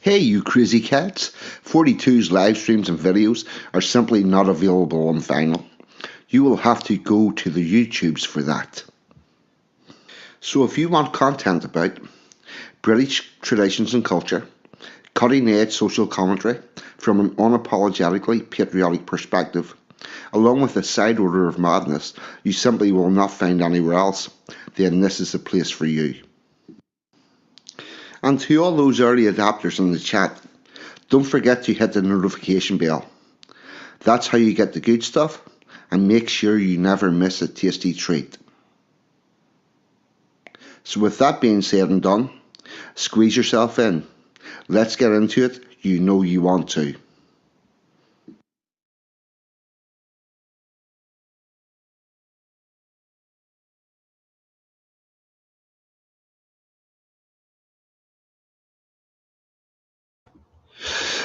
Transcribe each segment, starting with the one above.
Hey, you crazy cats! 42's live streams and videos are simply not available on vinyl. You will have to go to the YouTubes for that. So if you want content about British traditions and culture, cutting edge social commentary from an unapologetically patriotic perspective, along with a side order of madness you simply will not find anywhere else, then this is the place for you. And to all those early adapters in the chat, don't forget to hit the notification bell. That's how you get the good stuff and make sure you never miss a tasty treat. So with that being said and done, squeeze yourself in. Let's get into it. You know you want to.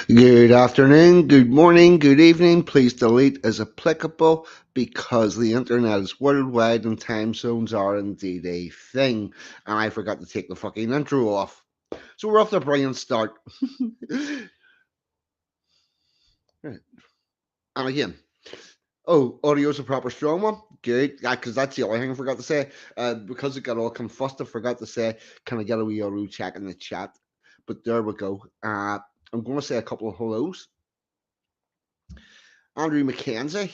Good afternoon, good morning, good evening. Please delete as applicable because the internet is worldwide and time zones are indeed a thing. And I forgot to take the fucking intro off. So we're off to a brilliant start. Right. And again, audio's a proper strong one. Good. Yeah, because that's the only thing I forgot to say. Because it got all confused, I forgot to say, can I get a wee audio check in the chat? But there we go. I'm going to say a couple of hellos. Andrew McKenzie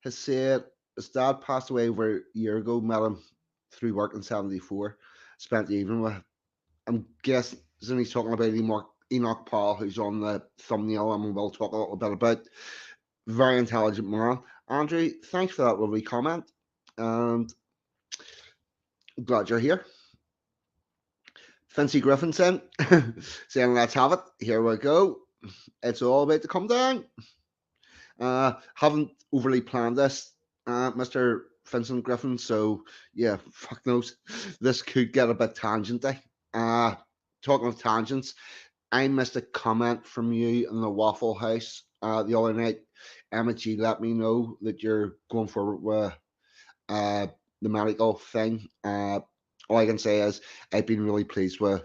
has said his dad passed away over a year ago, met him through work in 74, spent the evening with him. I'm guessing he's talking about Enoch Paul, who's on the thumbnail, and we'll talk a little bit about. Very intelligent man. Andrew, thanks for that lovely comment. And glad you're here. Fancy Griffinson saying, let's have it. Here we go. It's all about to come down. Haven't overly planned this, Mr. Vincent Griffin. So, yeah, fuck knows. This could get a bit tangenty. Talking of tangents, I missed a comment from you in the Waffle House the other night. Emma G let me know that you're going forward with the medical thing. All I can say is I've been really pleased with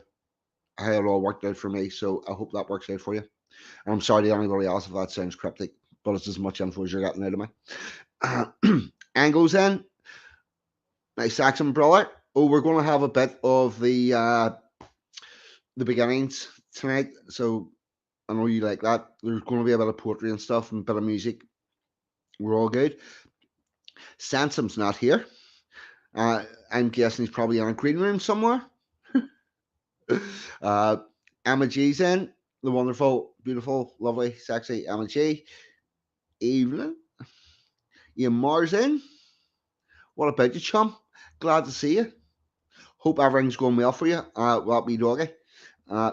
how it all worked out for me. So I hope that works out for you. And I'm sorry to anybody else if that sounds cryptic, but it's as much info as you're getting out of me. Angles in. My Saxon brother. Oh, we're going to have a bit of the beginnings tonight. So I know you like that. There's going to be a bit of poetry and stuff and a bit of music. We're all good. Sansom's not here. I'm guessing he's probably in a green room somewhere. Emma G's in. The wonderful, beautiful, lovely, sexy Emma G. Evelyn. Ian Mars in. What about you, chum? Glad to see you. Hope everything's going well for you. Well, me doggy.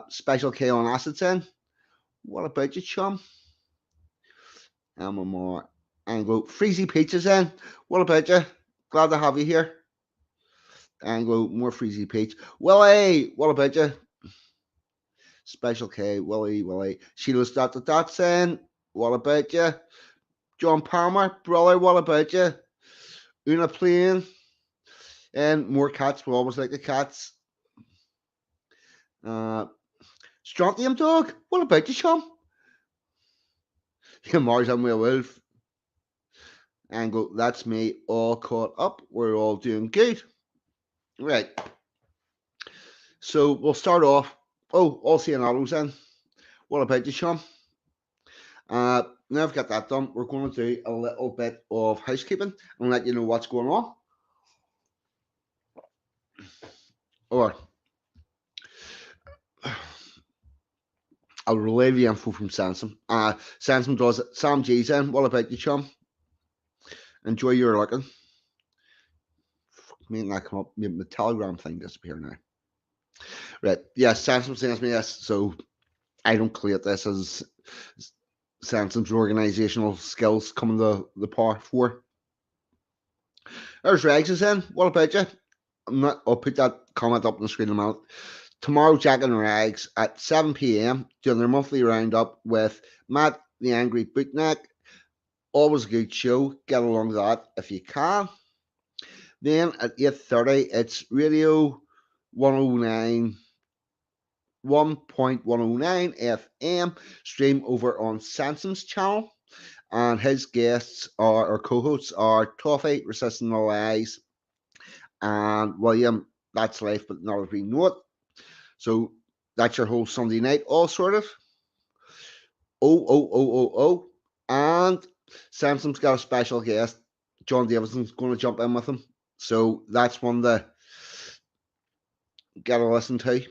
Special K on Acids in. What about you, chum? Emma Moore. Anglo. Freezy Peaches in. What about you? Glad to have you here. Anglo. More Freezy Peach. Willie. What about you? Special K. Willie. Sheila's Dots in. What about you? John Palmer. Brother. What about you? Una playing. And more cats. We always like the cats. Strontium Dog. What about you, chum? Mars and Will Wolf. Angle, that's me, all caught up. We're all doing good. Right. So we'll start off. Oh, all seeing arrows then. What about you, Sean? Now I've got that done. We're going to do a little bit of housekeeping and let you know what's going on. Or I'll relay the info from Sansom. Sansom does it. Sam G's in. What about you, chum? Enjoy your looking. Fuck me, that come up. The telegram thing disappear now. Right. Yes, Sansom sends me this, so I don't collate this as Sansom's organizational skills coming to the par for. There's Regs is in. What about you? I'll put that comment up on the screen in a minute. Tomorrow, Jack and Rags at 7 p.m. doing their monthly roundup with Matt the Angry Bootneck. Always a good show. Get along to that if you can. Then at 8:30, it's Radio 109 1.109 FM, stream over on Sanson's channel. And his guests are, or co-hosts are Toffee, Resisting the Lies, and William, That's Life But Not As We Know It. So that's your whole Sunday night, all sort of. Oh. And Samson's got a special guest. John Davidson's going to jump in with him. So that's one to get a listen to.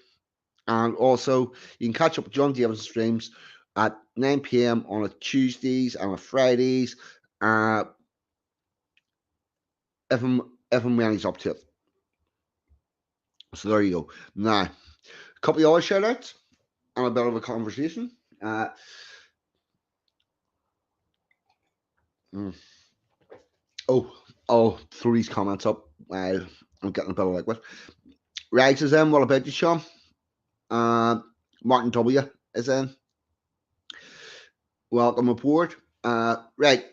And also, you can catch up with John Davidson streams at 9 p.m. on a Tuesdays and a Fridays. If and when he's up to it. So there you go. Now, a couple of other shout outs and a bit of a conversation. I'll throw these comments up while I'm getting a bit of liquid. Rags is in. What about you, Sean? Martin W is in. Welcome aboard. Right.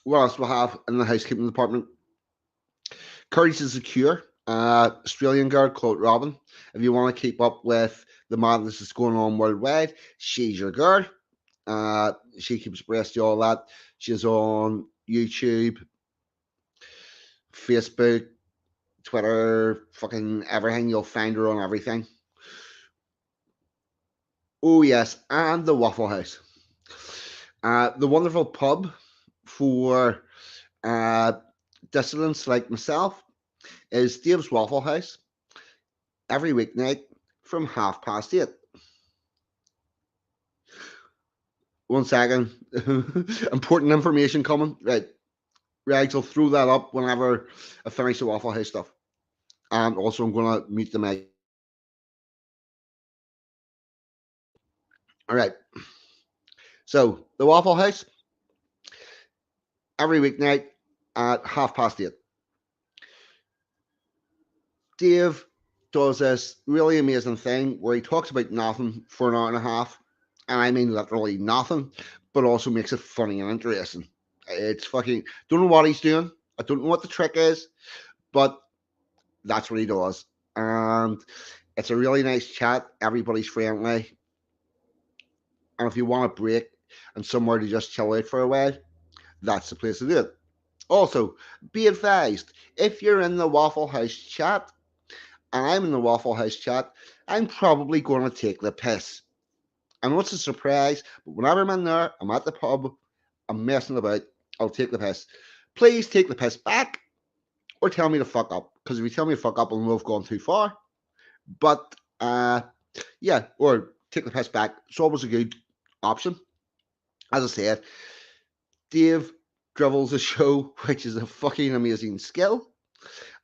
What else do we have in the housekeeping department? Courage is secure. Australian girl called Robin. If you want to keep up with the madness that's going on worldwide, she's your girl. She keeps abreast of all that. She's on YouTube, Facebook, Twitter, fucking everything. You'll find her on everything. Oh yes, and the Waffle House. The wonderful pub for dissidents like myself is Dave's Waffle House every weeknight from 8:30. 1 second. Important information coming. Right. Rags, I'll throw that up whenever I finish the Waffle House stuff. And also, I'm going to mute the mic. All right. So, the Waffle House every weeknight at 8:30. Dave does this really amazing thing where he talks about nothing for an hour and a half. And I mean literally nothing, but also makes it funny and interesting. It's fucking, don't know what he's doing. I don't know what the trick is, but that's what he does. And it's a really nice chat. Everybody's friendly. And if you want a break and somewhere to just chill out for a while, that's the place to do it. Also, be advised, if you're in the Waffle House chat, and I'm in the Waffle House chat, I'm probably going to take the piss. I know it's a surprise, but whenever I'm in there, I'm at the pub, I'm messing about, I'll take the piss. Please take the piss back or tell me to fuck up. Because if you tell me to fuck up, I'll know I've gone too far. But, yeah, or take the piss back. It's always a good option. As I said, Dave dribbles a show, which is a fucking amazing skill.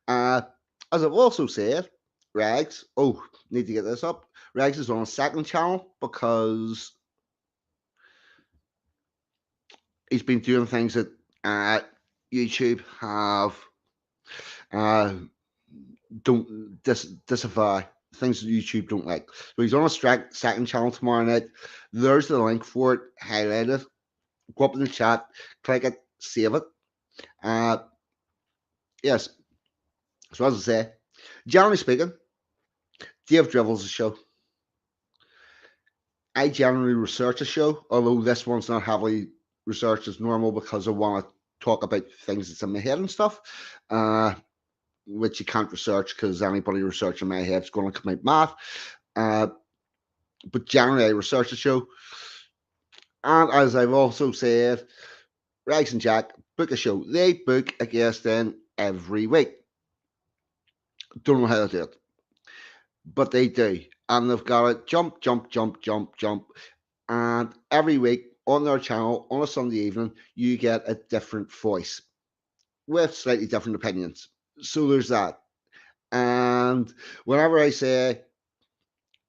As I've also said, Rags, need to get this up. Rags is on a second channel because he's been doing things that YouTube have don't disavow, things that YouTube don't like. So he's on a second channel tomorrow night. There's the link for it, highlight it, go up in the chat, click it, save it. Yes. So as I say, generally speaking, Dave dribbles a show. I generally research a show, although this one's not heavily researched as normal because I want to talk about things that's in my head and stuff, which you can't research because anybody researching my head is going to come out mad. But generally, I research a show. And as I've also said, Rags and Jack book a show. They book a guest in every week. Don't know how to do it, but they do. And they've got it jump. And every week on their channel, on a Sunday evening, you get a different voice with slightly different opinions. So there's that. And whenever I say,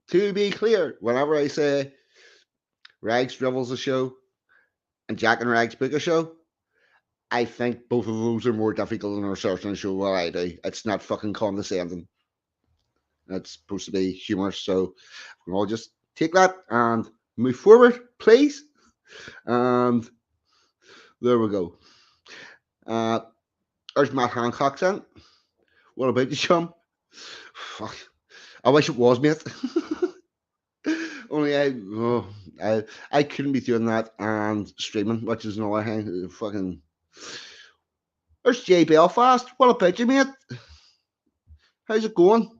to be clear, whenever I say Rags dribbles a show and Jack and Rags book a show, I think both of those are more difficult than researching a show while I do. It's not fucking condescending. It's supposed to be humorous. So we'll all just take that and move forward, please. And there we go. There's Matt Hancock's in. What about you, chum? Fuck. I wish it was, mate. only I couldn't be doing that and streaming, which is another thing. Fucking. There's Jay Belfast. What about you, mate? How's it going?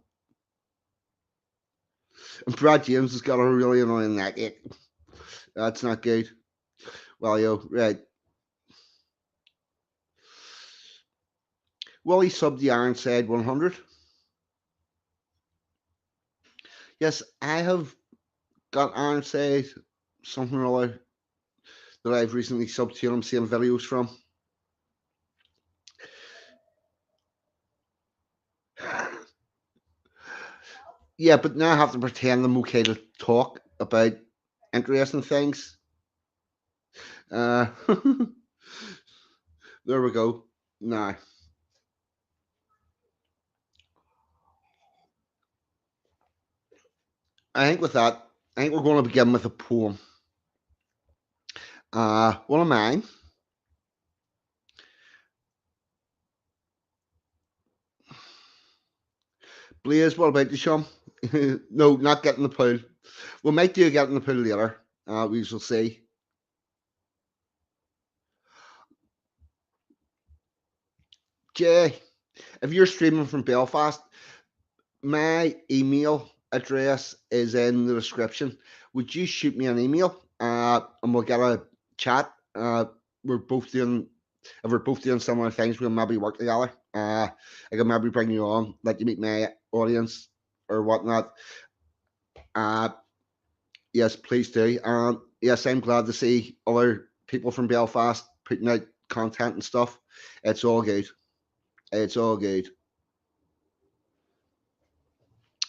And Brad James has got a really annoying neck ache. That's not good. Well, yo, right. Willie subbed the Ironside 100. Yes, I have got Ironside something or other that I've recently subbed to. I'm seeing videos from. Yeah, but now I have to pretend I'm okay to talk about interesting things. There we go. Now, I think with that, I think we're going to begin with a poem. One of mine. Blaze, what about you, Sean? No, not getting the pool. We might do get in the pool later. We shall see. Jay, if you're streaming from Belfast, my email address is in the description. Would you shoot me an email? And we'll get a chat. We're both doing if we're both doing similar things, we'll maybe work together. I can maybe bring you on, let you meet my audience or whatnot. Yes, please do. Yes, I'm glad to see other people from Belfast putting out content and stuff. It's all good. It's all good.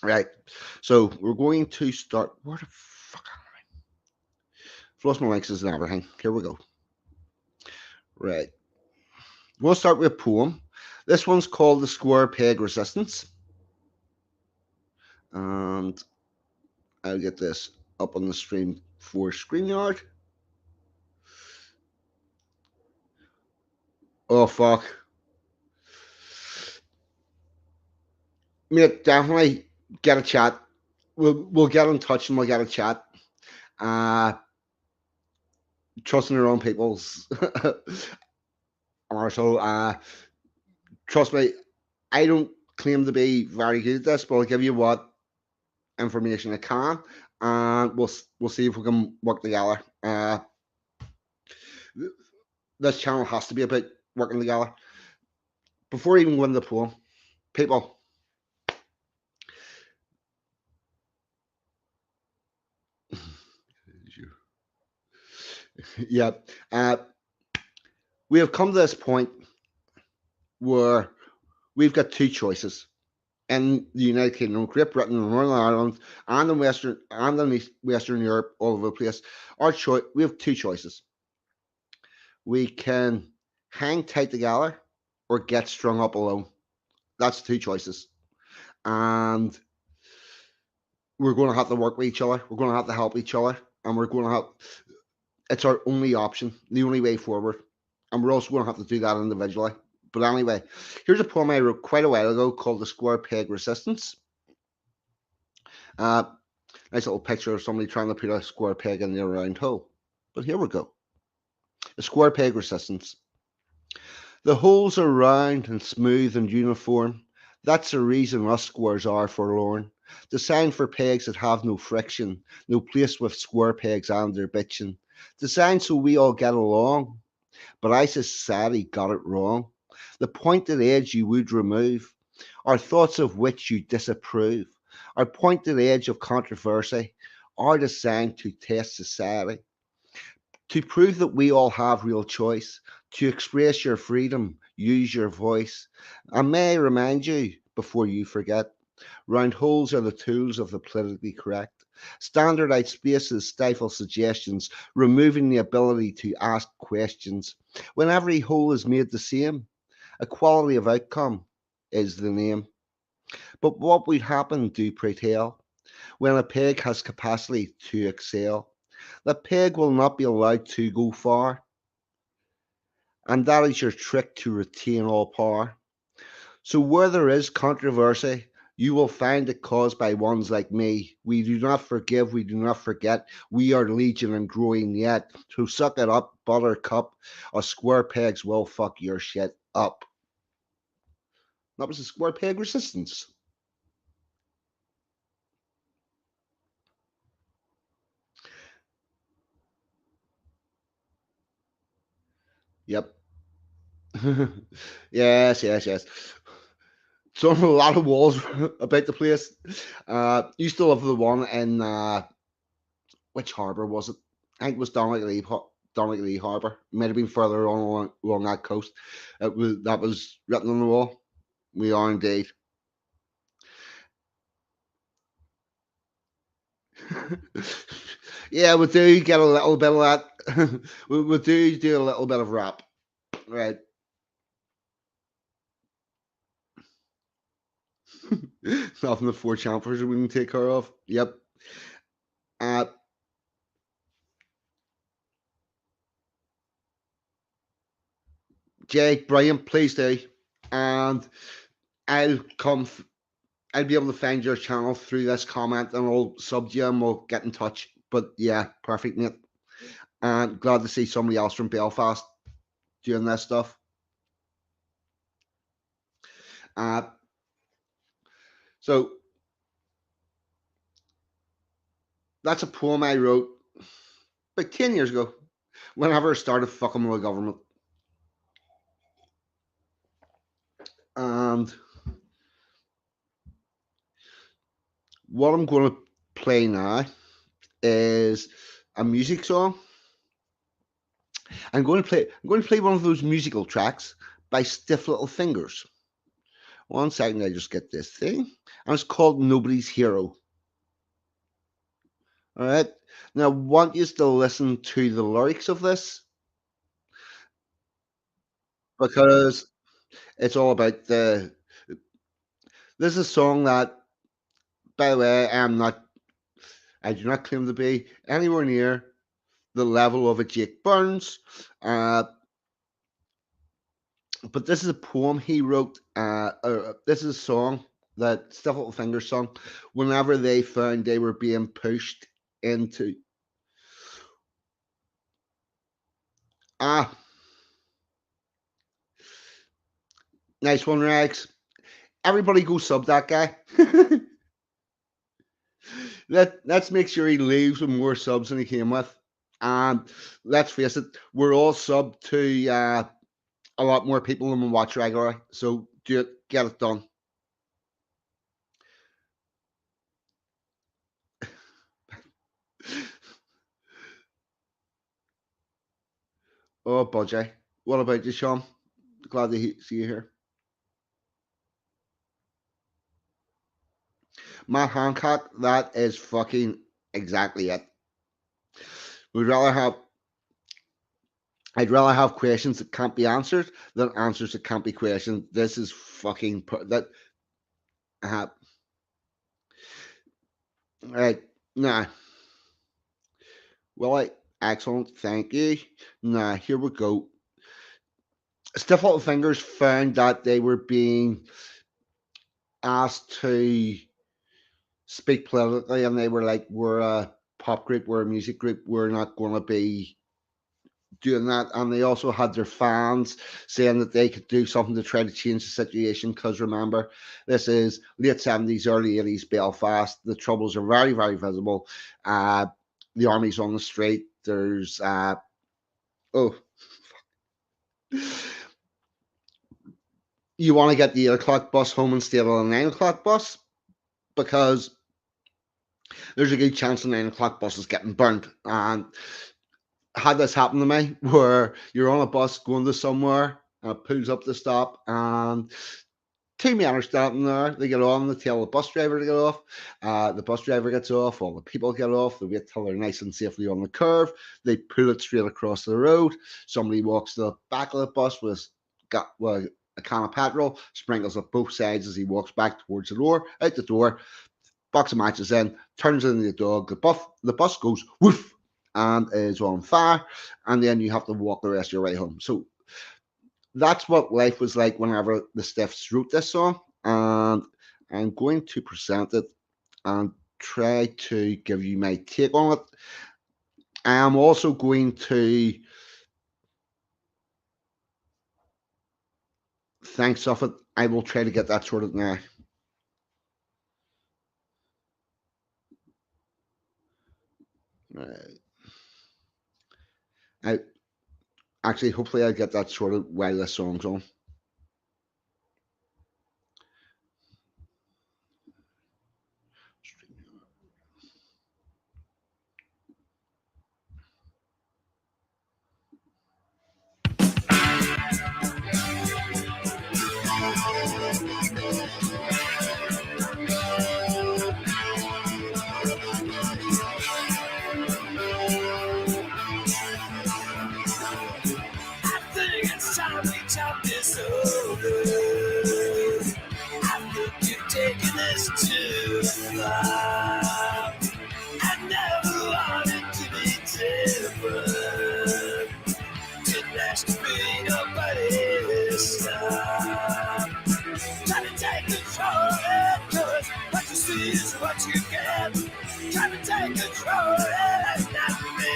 Right. So we're going to start. Where the fuck am I? I've lost my links and everything. Here we go. Right. We'll start with a poem. This one's called The Square Peg Resistance. And I'll get this up on the stream for StreamYard. Oh, fuck. Mate, definitely get a chat. We'll get in touch and we'll get a chat. Trusting your own people's. Also, trust me, I don't claim to be very good at this, but I'll give you what information I can, and we'll see if we can work together. This channel has to be about working together. Before I even win the poem, people, yeah, we have come to this point where we've got two choices in the United Kingdom, Great Britain, Northern Ireland, and in Western Europe, all over the place. We have two choices. We can hang tight together or get strung up alone. That's two choices. And we're going to have to work with each other. We're going to have to help each other. And we're going to have, it's our only option, the only way forward. And we're also going to have to do that individually. But anyway, here's a poem I wrote quite a while ago called The Square Peg Resistance. Nice little picture of somebody trying to put a square peg in the round hole. But here we go. The Square Peg Resistance. The holes are round and smooth and uniform. That's the reason us squares are forlorn. Designed for pegs that have no friction, no place with square pegs and their bitching. Designed so we all get along. But our society got it wrong. The pointed edge you would remove, our thoughts of which you disapprove, our pointed edge of controversy are designed to test society. To prove that we all have real choice, to express your freedom, use your voice. I may remind you, before you forget, round holes are the tools of the politically correct. Standardized spaces stifle suggestions, removing the ability to ask questions. When every hole is made the same, equality of outcome is the name. But what would happen, do pray tell, when a peg has capacity to excel? The peg will not be allowed to go far, and that is your trick to retain all power. So where there is controversy, You will find it caused by ones like me. We do not forgive, we do not forget. We are legion and growing yet. So suck it up, buttercup, or square pegs will fuck your shit up. That was the square peg resistance. Yep. Yes, yes, yes. So a lot of walls about the place. Used to love the one in which harbour was it? I think it was Donegal Harbour. It might have been further on along that coast. That was written on the wall. We are indeed. Yeah, we do get a little bit of that. We do a little bit of rap, right? Nothing the four champers we can take care of. Yep. Uh, Jay, brilliant. Please do, and I'll come. I'll be able to find your channel through this comment, and I'll sub you, and we'll get in touch. But yeah, perfect, mate. And glad to see somebody else from Belfast doing this stuff. Uh, so that's a poem I wrote about 10 years ago, whenever I started fucking with the government. And what I'm going to play now is a music song. I'm going to play one of those musical tracks by Stiff Little Fingers. One second, I just get this thing. And it's called Nobody's Hero. All right. Now, I want you to listen to the lyrics of this because it's all about the. This is a song that, by the way, I do not claim to be anywhere near the level of a Jake Burns. But this is a poem he wrote. This is a song that Stiff Little Fingers sung whenever they found they were being pushed into. Ah, nice one, Rags. Everybody go sub that guy. Let's make sure he leaves with more subs than he came with. And let's face it, we're all sub to a lot more people than we watch regularly. So do it, get it done. Oh, Budgie. What about you, Sean? Glad to see you here. Matt Hancock, that is fucking exactly it. We'd rather have I'd rather have questions that can't be answered than answers that can't be questioned. This is fucking that. Uh, right now, well, excellent, thank you. Now here we go. Stiff Little Fingers found that they were being asked to speak politically, and they were like, "We're a pop group, we're a music group, we're not going to be doing that." And they also had their fans saying that they could do something to try to change the situation. Because remember, this is late 70s, early 80s Belfast. The troubles are very, very visible. The army's on the street. There's oh, you want to get the 8 o'clock bus home instead of the 9 o'clock bus because there's a good chance the 9 o'clock bus is getting burnt. And had this happen to me where you're on a bus going to somewhere and it pulls up the stop and two men are standing there. They get on, they tell the bus driver to get off. The bus driver gets off, all the people get off. They wait till they're nice and safely on the curve. They pull it straight across the road. Somebody walks to the back of the bus with a can of petrol, sprinkles up both sides as he walks back towards the door, out the door, box of matches in, turns in the dog. The bus goes woof and is on fire, and then you have to walk the rest of your way home. So that's what life was like whenever the Stiffs wrote this song, and I'm going to present it and try to give you my take on it. I am also going to thanks of it. I will try to get that sorted now. I actually, hopefully, I'll get that sorted while this song's on. What you get, try to take control, that's not me.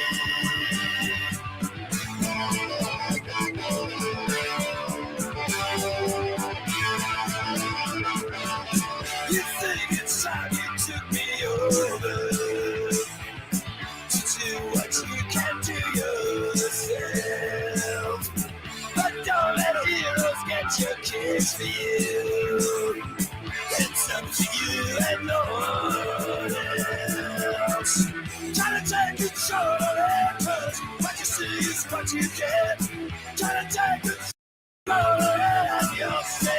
You think it's time you took me over to do what you can do yourself, but don't let heroes get your kicks for you. It's up to you and no one else. Try to take control of it, 'cause what you see is what you get. Try to take control of it and you'll see.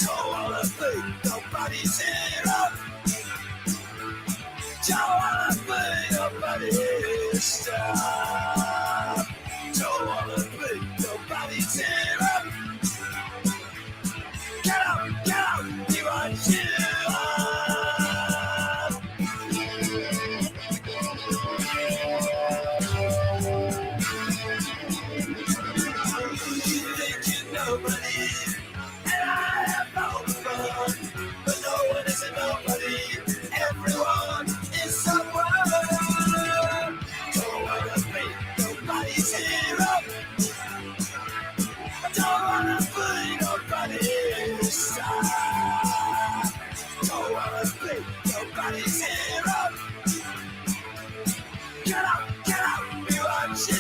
Don't wanna be nobody's hero. Don't wanna be nobody's star. Don't wanna be nobody's hero. Get up, be what you are. You think you're nobody, and I have no fun, but no one is a nobody. Everyone is someone. Don't wanna be nobody's hero. Don't wanna be nobody's star. Don't wanna be nobody's hero. Get up, be what you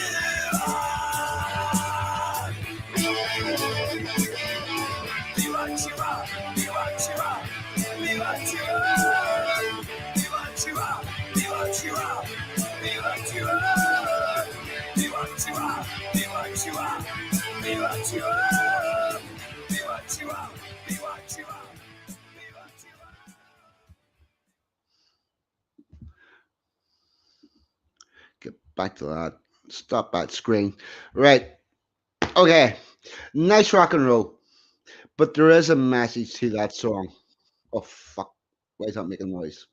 are. Be what you are, be what you are, be what you are. Be what you are, be what you are, be what you are. Be what you are, be what you are, be what you are. Be what you are, be what you are, be what you are. Get back to that. Stop that screen. Right. Okay. Nice rock and roll. But there is a message to that song. Oh, fuck. Why is that making noise?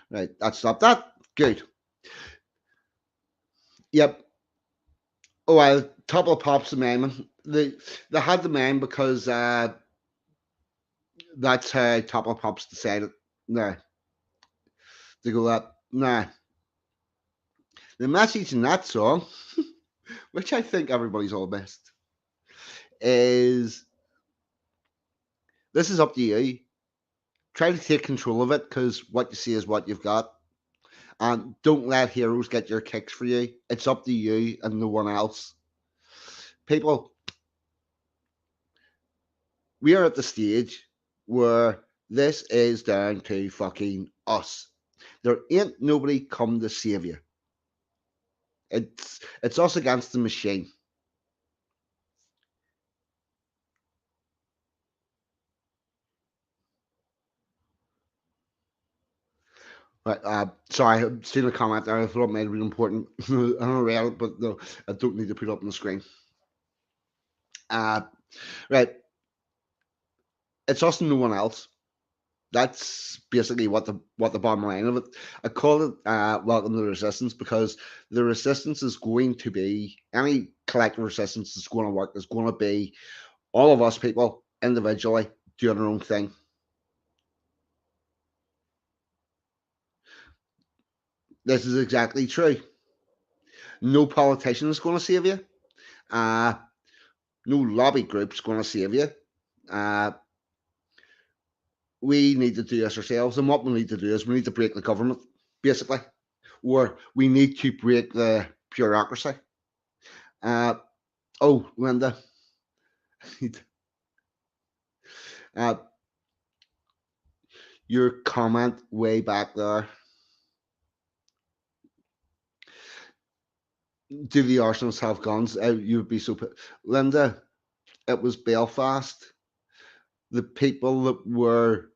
Right. That stopped that. Good. Yep. Oh, well, Top of Pop's the main. They had the main because that's how Top of Pops decided. Nah. To go up. Nah. The message in that song, which I think everybody's all missed, is this is up to you. Try to take control of it because what you see is what you've got. And don't let heroes get your kicks for you. It's up to you and no one else. People, we are at the stage where this is down to fucking us. There ain't nobody come to save you. It's us against the machine. Right, sorry, I've seen a comment there. I thought it might be important. I don't read it, but no, I don't need to put it up on the screen. Right, it's us and no one else. That's basically what the bottom line of it. I call it welcome to the resistance, because the resistance is going to be, any collective resistance is going to work. Is going to be all of us people individually doing our own thing. This is exactly true. No politician is going to save you. Uh, no lobby group's going to save you. Uh, we need to do this ourselves, and what we need to do is we need to break the government, basically, or we need to break the bureaucracy. Oh, Linda, uh, your comment way back there. Do the arsenals have guns? You would be so. Linda, it was Belfast. The people that were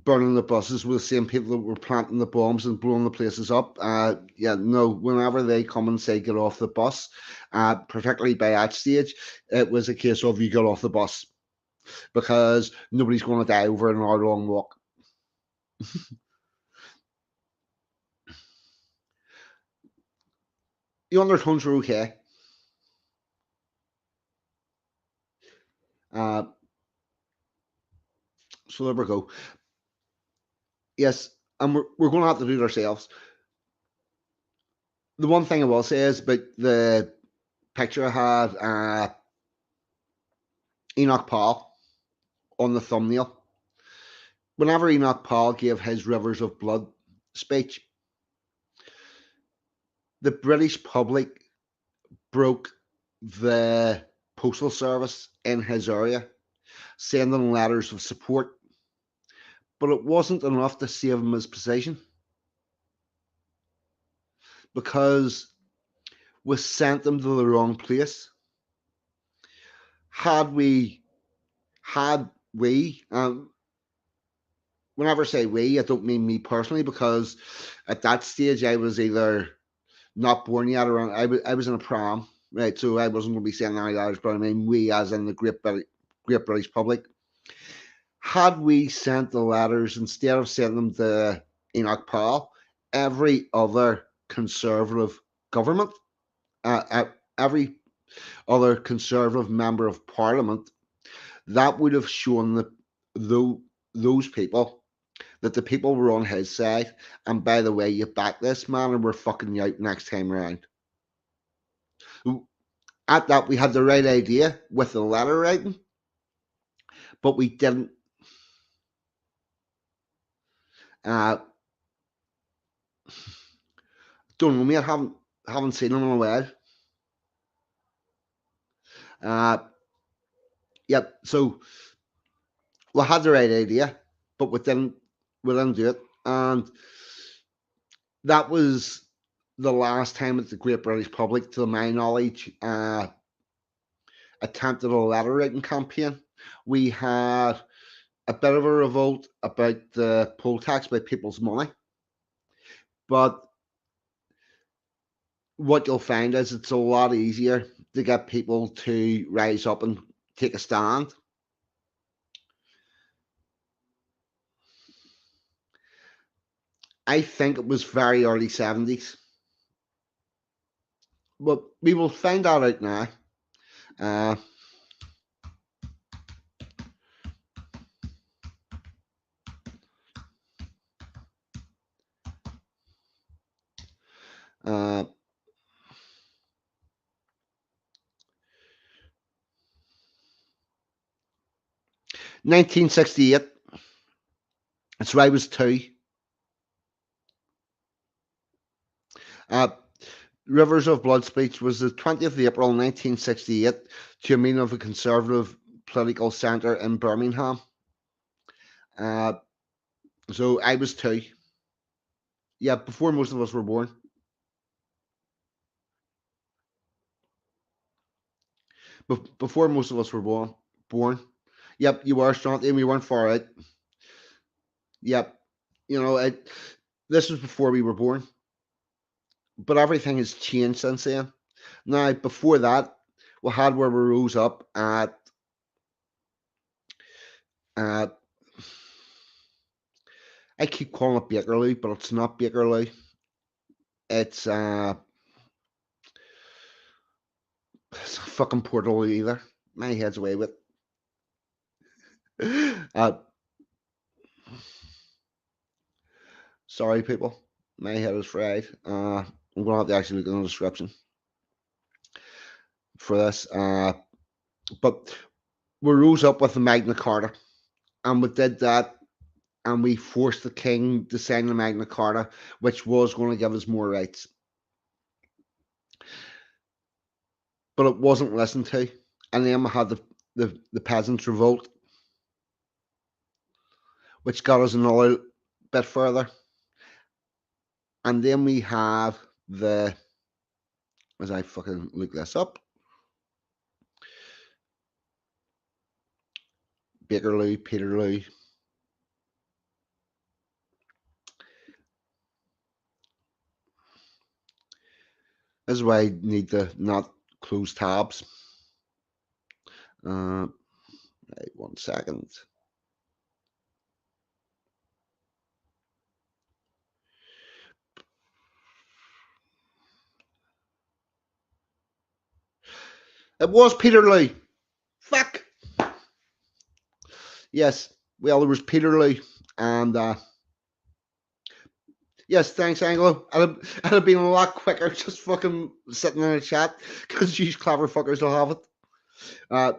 burning the buses were the same people that were planting the bombs and blowing the places up. Yeah, no, whenever they come and say get off the bus, particularly by that stage, it was a case of you get off the bus, because nobody's going to die over an hour-long walk. The undertones are okay. So there we go. Yes, and we're going to have to do it ourselves. The one thing I will say is about the picture I had, Enoch Paul on the thumbnail. Whenever Enoch Paul gave his Rivers of Blood speech, the British public broke the postal service in his area, sending letters of support, but it wasn't enough to save him his position, because we sent him to the wrong place. Had we, whenever I say we, I don't mean me personally, because at that stage I was either not born yet, or I was in a pram, right? So I wasn't going to be sending any letters, but I mean we, as in the great British public. Had we sent the letters, instead of sending them to Enoch Powell, every other Conservative government, every other Conservative member of Parliament, that would have shown those people that the people were on his side. And by the way, you back this man, and we're fucking you out next time around. At that, we had the right idea with the letter writing, but we didn't. Don't know, mate. Haven't seen him in a while. Yep. So we had the right idea, but we didn't do it, and that was the last time that the Great British Public, to my knowledge, attempted a letter writing campaign. We had a bit of a revolt about the poll tax by people's money, but what you'll find is it's a lot easier to get people to rise up and take a stand. I think it was very early 70s. But we will find that out now. 1968. That's where I was 2. Rivers of Blood speech was the 20th of April 1968 to a meeting of a Conservative political centre in Birmingham. So I was 2. Yeah, before most of us were born. Before most of us were born. Yep, you were, Strong, and we weren't far out. Yep, you know, this was before we were born. But everything has changed since then. Now, before that, we had where we rose up at I keep calling it Peterloo, but it's not Peterloo. It's fucking Portaloo either. My head's away with. Sorry, people. My head is fried. I'm gonna have to actually look in the description for this. But we rose up with the Magna Carta, and we did that, and we forced the king to sign the Magna Carta, which was going to give us more rights. But it wasn't listened to, and then we had the Peasants Revolt, which got us another bit further. And then we have as I fucking look this up, Peterloo. This is why I need to not close tabs. Right, 1 second. It was Peterloo. Fuck. Yes. Well, there was Peterloo, and yes, thanks, Anglo. I'd have been a lot quicker just fucking sitting in a chat because you clever fuckers will have it.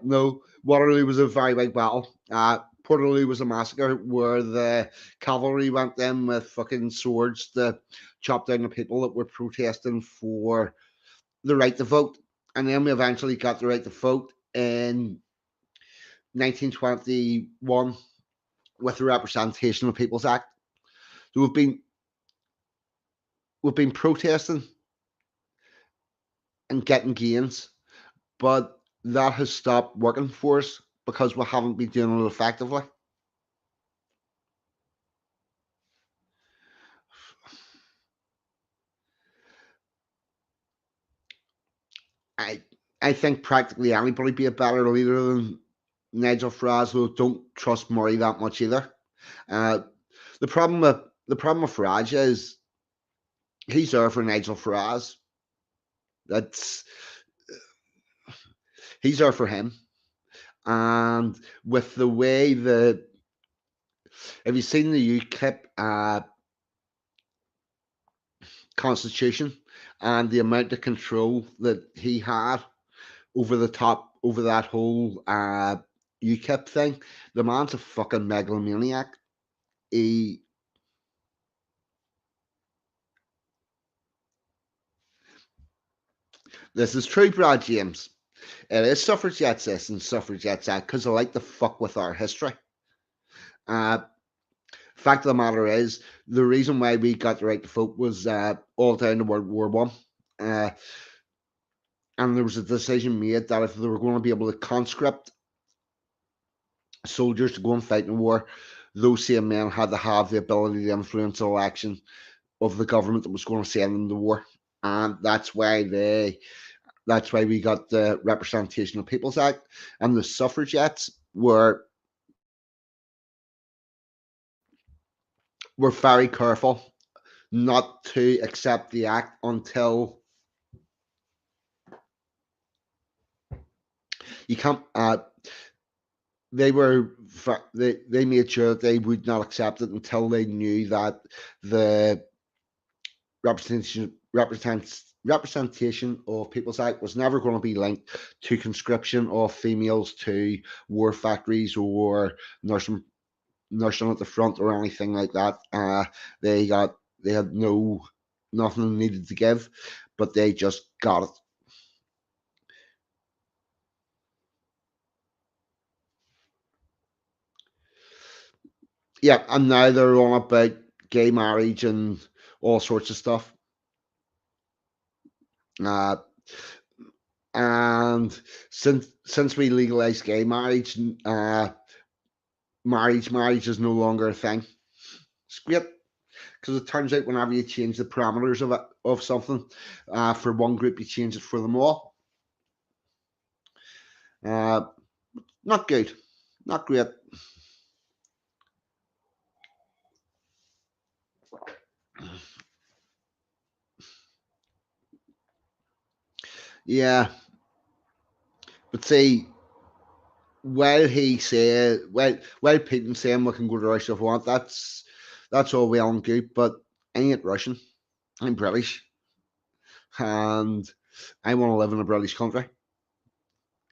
No, Waterloo was a very big battle. Portaloo was a massacre where the cavalry went in with fucking swords to chop down the people that were protesting for the right to vote. And then we eventually got the right to vote in 1921 with the Representation of People's Act. So we've been protesting and getting gains, but that has stopped working for us because we haven't been doing it effectively. I think practically anybody be a better leader than Nigel Farage, though don't trust Murray that much either. Uh, the problem with Farage is he's there for Nigel Farage. That's he's there for him. And with the way have you seen the UKIP constitution and the amount of control that he had over that whole UKIP thing? The man's a fucking megalomaniac. This is true, Brad James. It is suffragettes this and suffragettes that because they like to fuck with our history. Fact of the matter is, the reason why we got the right to vote was all down to World War One, and there was a decision made that if they were going to be able to conscript soldiers to go and fight in the war, those same men had to have the ability to influence the election of the government that was going to send them to war, and that's why we got the Representation of People's Act, and the suffragettes were very careful not to accept the act until you can't. They made sure that they would not accept it until they knew that the representation of People's Act was never going to be linked to conscription of females to war factories or nursing at the front or anything like that. They had nothing needed to give, but they just got it. Yeah, and now they're on about gay marriage and all sorts of stuff. And since we legalized gay marriage, marriage is no longer a thing. It's great because it turns out whenever you change the parameters of something for one group, you change it for them all. Not good, not great. Yeah, but see, while Putin's saying we can go to Russia if we want, that's all well and good, but I ain't Russian. I'm British, and I want to live in a British country.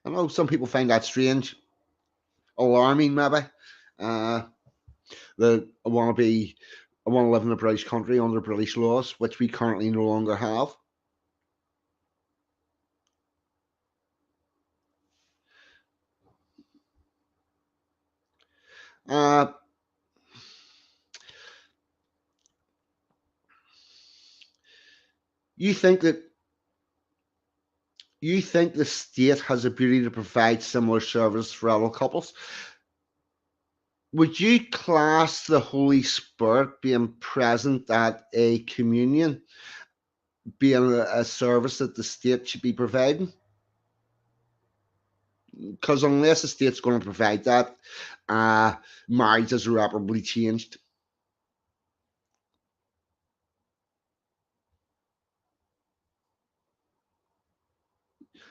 I know some people find that strange, alarming, maybe. Uh, that I want to live in a British country under British laws, which we currently no longer have. Uh, you think that you think the state has a duty to provide similar service for adult couples? Would you class the Holy Spirit being present at a communion being a service that the state should be providing? Because unless the state's going to provide that, marriage is irreparably changed.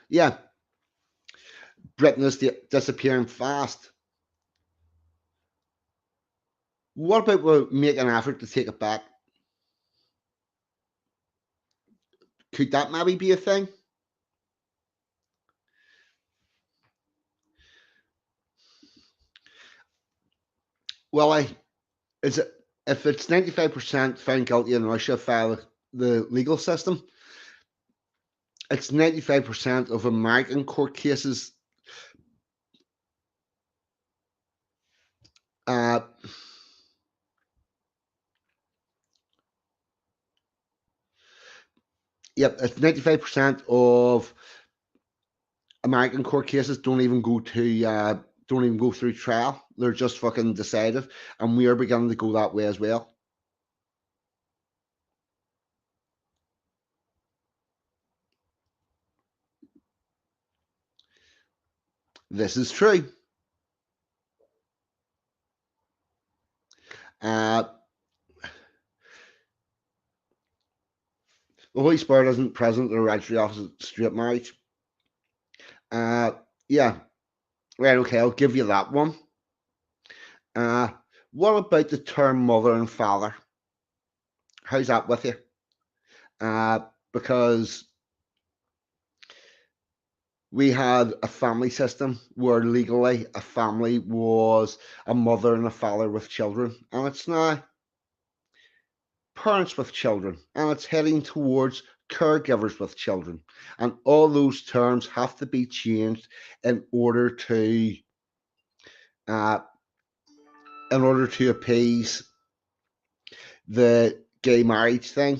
Yeah, Britain is disappearing fast. What about we make an effort to take it back? Could that maybe be a thing? Well, is it if it's 95% found guilty in Russia via the legal system, it's 95% of American court cases. Uh, yep, it's 95% of American court cases don't even go through trial. They're just fucking decided, and we are beginning to go that way as well. This is true. Uh, the Holy Spirit isn't present in the registry office of straight marriage. Uh, yeah, right. Okay, I'll give you that one. Uh, what about the term mother and father? How's that with you? Because we had a family system where legally a family was a mother and a father with children, and it's now parents with children, and it's heading towards caregivers with children, and all those terms have to be changed in order to uh, appease the gay marriage thing.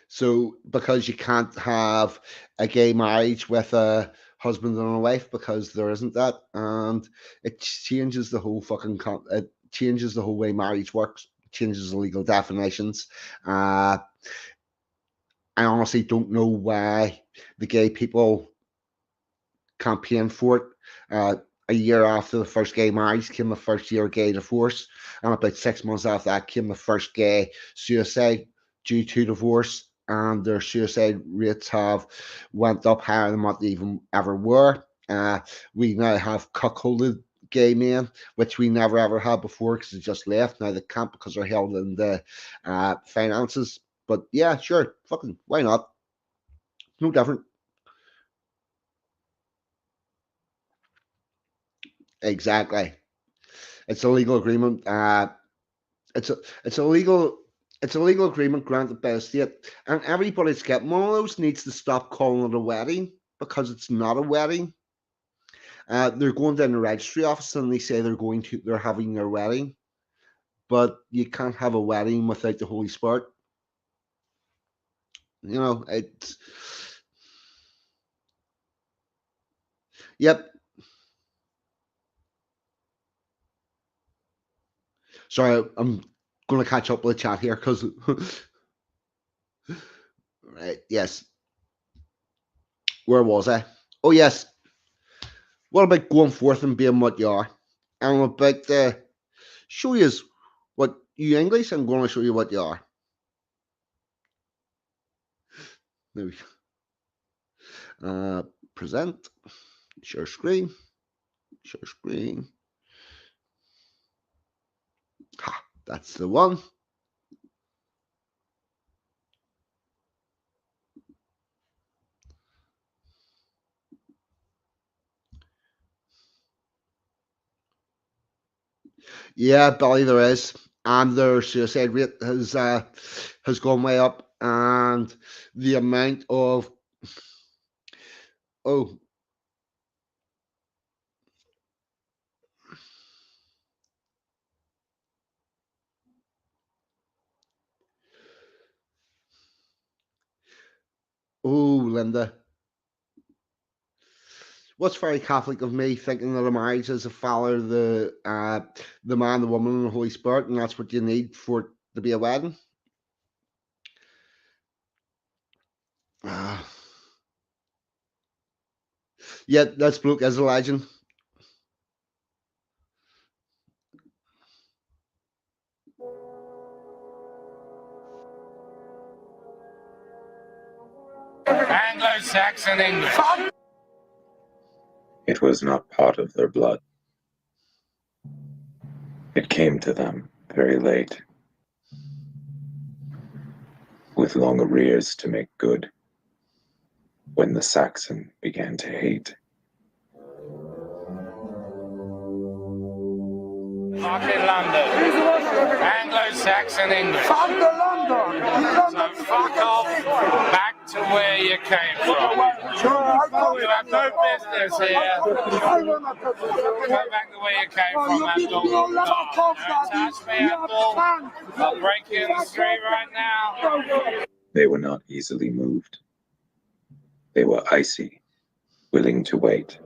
So because you can't have a gay marriage with a husband and a wife because there isn't that, and it changes the whole it changes the whole way marriage works, changes the legal definitions. I honestly don't know why the gay people campaigned for it. A year after the first gay marriage came the first year gay divorce, and about 6 months after that came the first gay suicide due to divorce, and their suicide rates have went up higher than what they even ever were. We now have cuckolded gay men, which we never ever had before because they just left. Now they can't because they're held in the finances. But yeah, sure, fucking why not? No different. Exactly. It's a legal agreement. It's a it's a legal it's a legal agreement granted by the state, and everybody that's getting one of those needs to stop calling it a wedding because it's not a wedding. They're going down the registry office and they say they're having their wedding, but you can't have a wedding without the Holy Spirit. You know, it's yep. Sorry, I'm going to catch up with the chat here because right, yes. Where was I? Oh yes. What about going forth and being what you are? I'm about to show you what you English. I'm going to show you what you are. There we go. Present. Share screen. Share screen. Ha, that's the one. Yeah, Billy, there is, and their suicide rate has gone way up, and the amount of oh Linda, what's very Catholic of me thinking that a marriage is a follow the man, the woman, and the Holy Spirit, and that's what you need for it to be a wedding. Yeah, that's bloke as a legend. Anglo-Saxon English. It was not part of their blood. It came to them very late, with long arrears to make good, when the Saxon began to hate. Not in London. Anglo-Saxon English. So fuck off back to where you came from. You have no business here. Go back to where you came from, Abdul. Don't touch me, Abdul. I'll break you in the street right now. They were not easily moved. They were icy, willing to wait,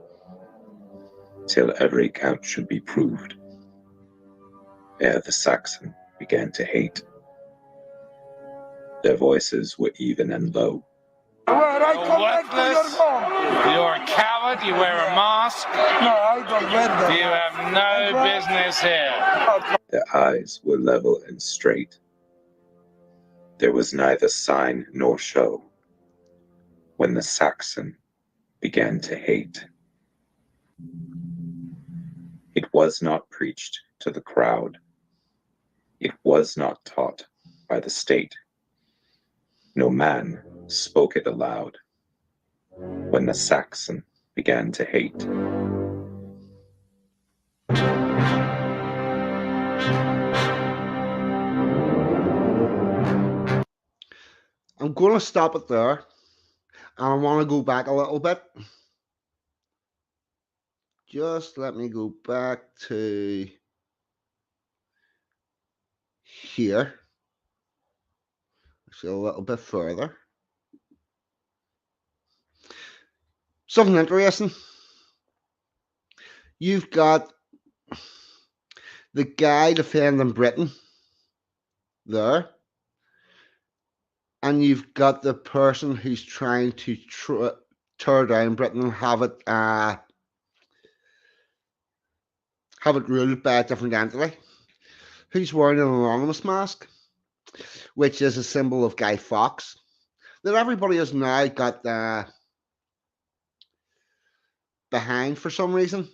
till every count should be proved, ere the Saxon began to hate. Their voices were even and low. You're worthless. You're a coward. You wear a mask. You have no business here. Their eyes were level and straight. There was neither sign nor show when the Saxon began to hate. It was not preached to the crowd. It was not taught by the state. No man spoke it aloud when the Saxon began to hate. I'm going to stop it there, and I want to go back a little bit. Just let me go back to here. Actually, a little bit further. Something interesting. You've got the guy defending Britain there, and you've got the person who's trying to tear down Britain and have it ruled by a different entity, who's wearing an anonymous mask, which is a symbol of Guy Fawkes, that everybody has now got behind for some reason.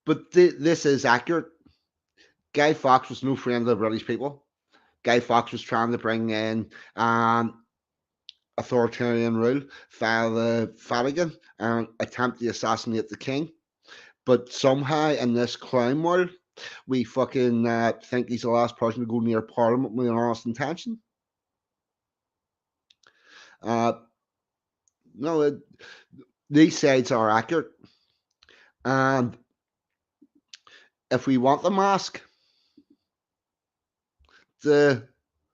But this is accurate. Guy Fawkes was no friend of the British people. Guy Fawkes was trying to bring in authoritarian rule via the Vatican and attempt to assassinate the king. But somehow in this clown world, we fucking think he's the last person to go near Parliament with an honest intention. No, these sides are accurate. And if we want the mask to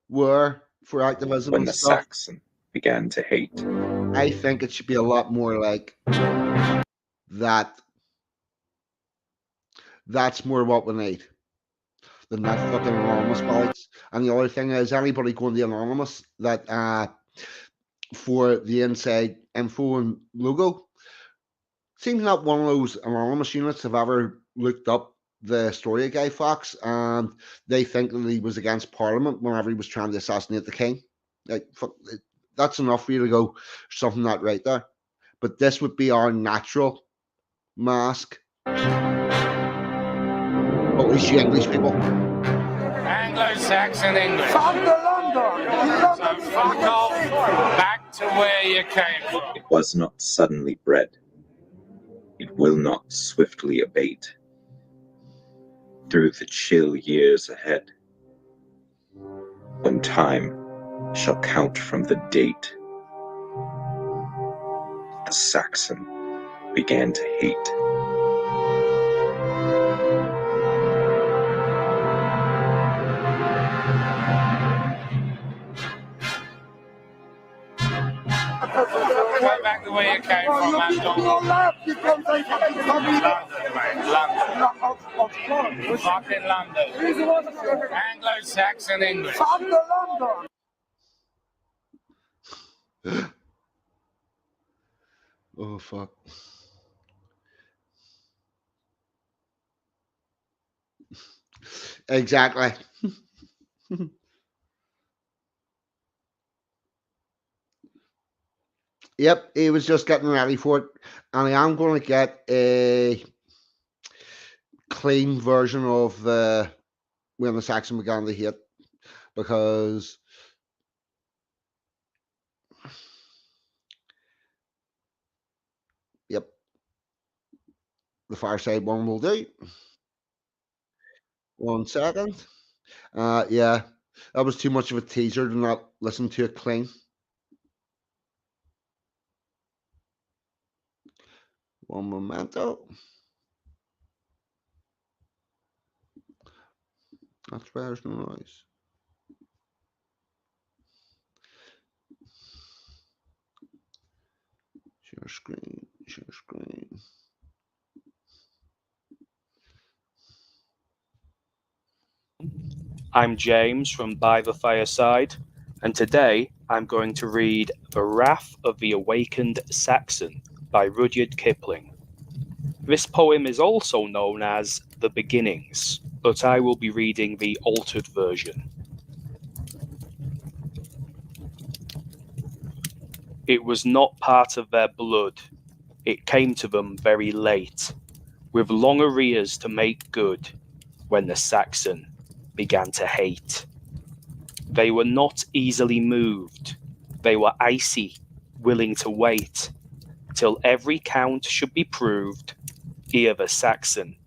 wear for activism When and the stuff, Saxon began to hate. I think it should be a lot more like that. That's more what we need than that fucking anonymous ballots. And the other thing is, anybody going to anonymous that for the inside info and logo seems not one of those anonymous units have ever looked up the story of Guy Fawkes, and they think that he was against Parliament whenever he was trying to assassinate the king. Like, fuck, that's enough for you to go something not right there. But this would be our natural mask. At least you English people. Anglo-Saxon English. Come to London. So fuck off back to where you came from. It was not suddenly bred. It will not swiftly abate. Through the chill years ahead, when time shall count from the date the Saxon began to hate. Go back the way you came from, man. London, mate. London. Fucking London. Anglo-Saxon English. Come to London. Oh fuck. Exactly. Yep, he was just getting ready for it, and I am going to get a clean version of the when the Saxon began to hate, because yep, the Fireside one will do. 1 second. Yeah, that was too much of a teaser to not listen to it clean. One momento. That's why there's no noise. Share screen, share screen. I'm James from By the Fireside, and today I'm going to read The Wrath of the Awakened Saxon by Rudyard Kipling. This poem is also known as The Beginnings, but I will be reading the altered version. It was not part of their blood. It came to them very late, with long arrears to make good, when the Saxon began to hate. They were not easily moved. They were icy, willing to wait till every count should be proved, ere the Saxon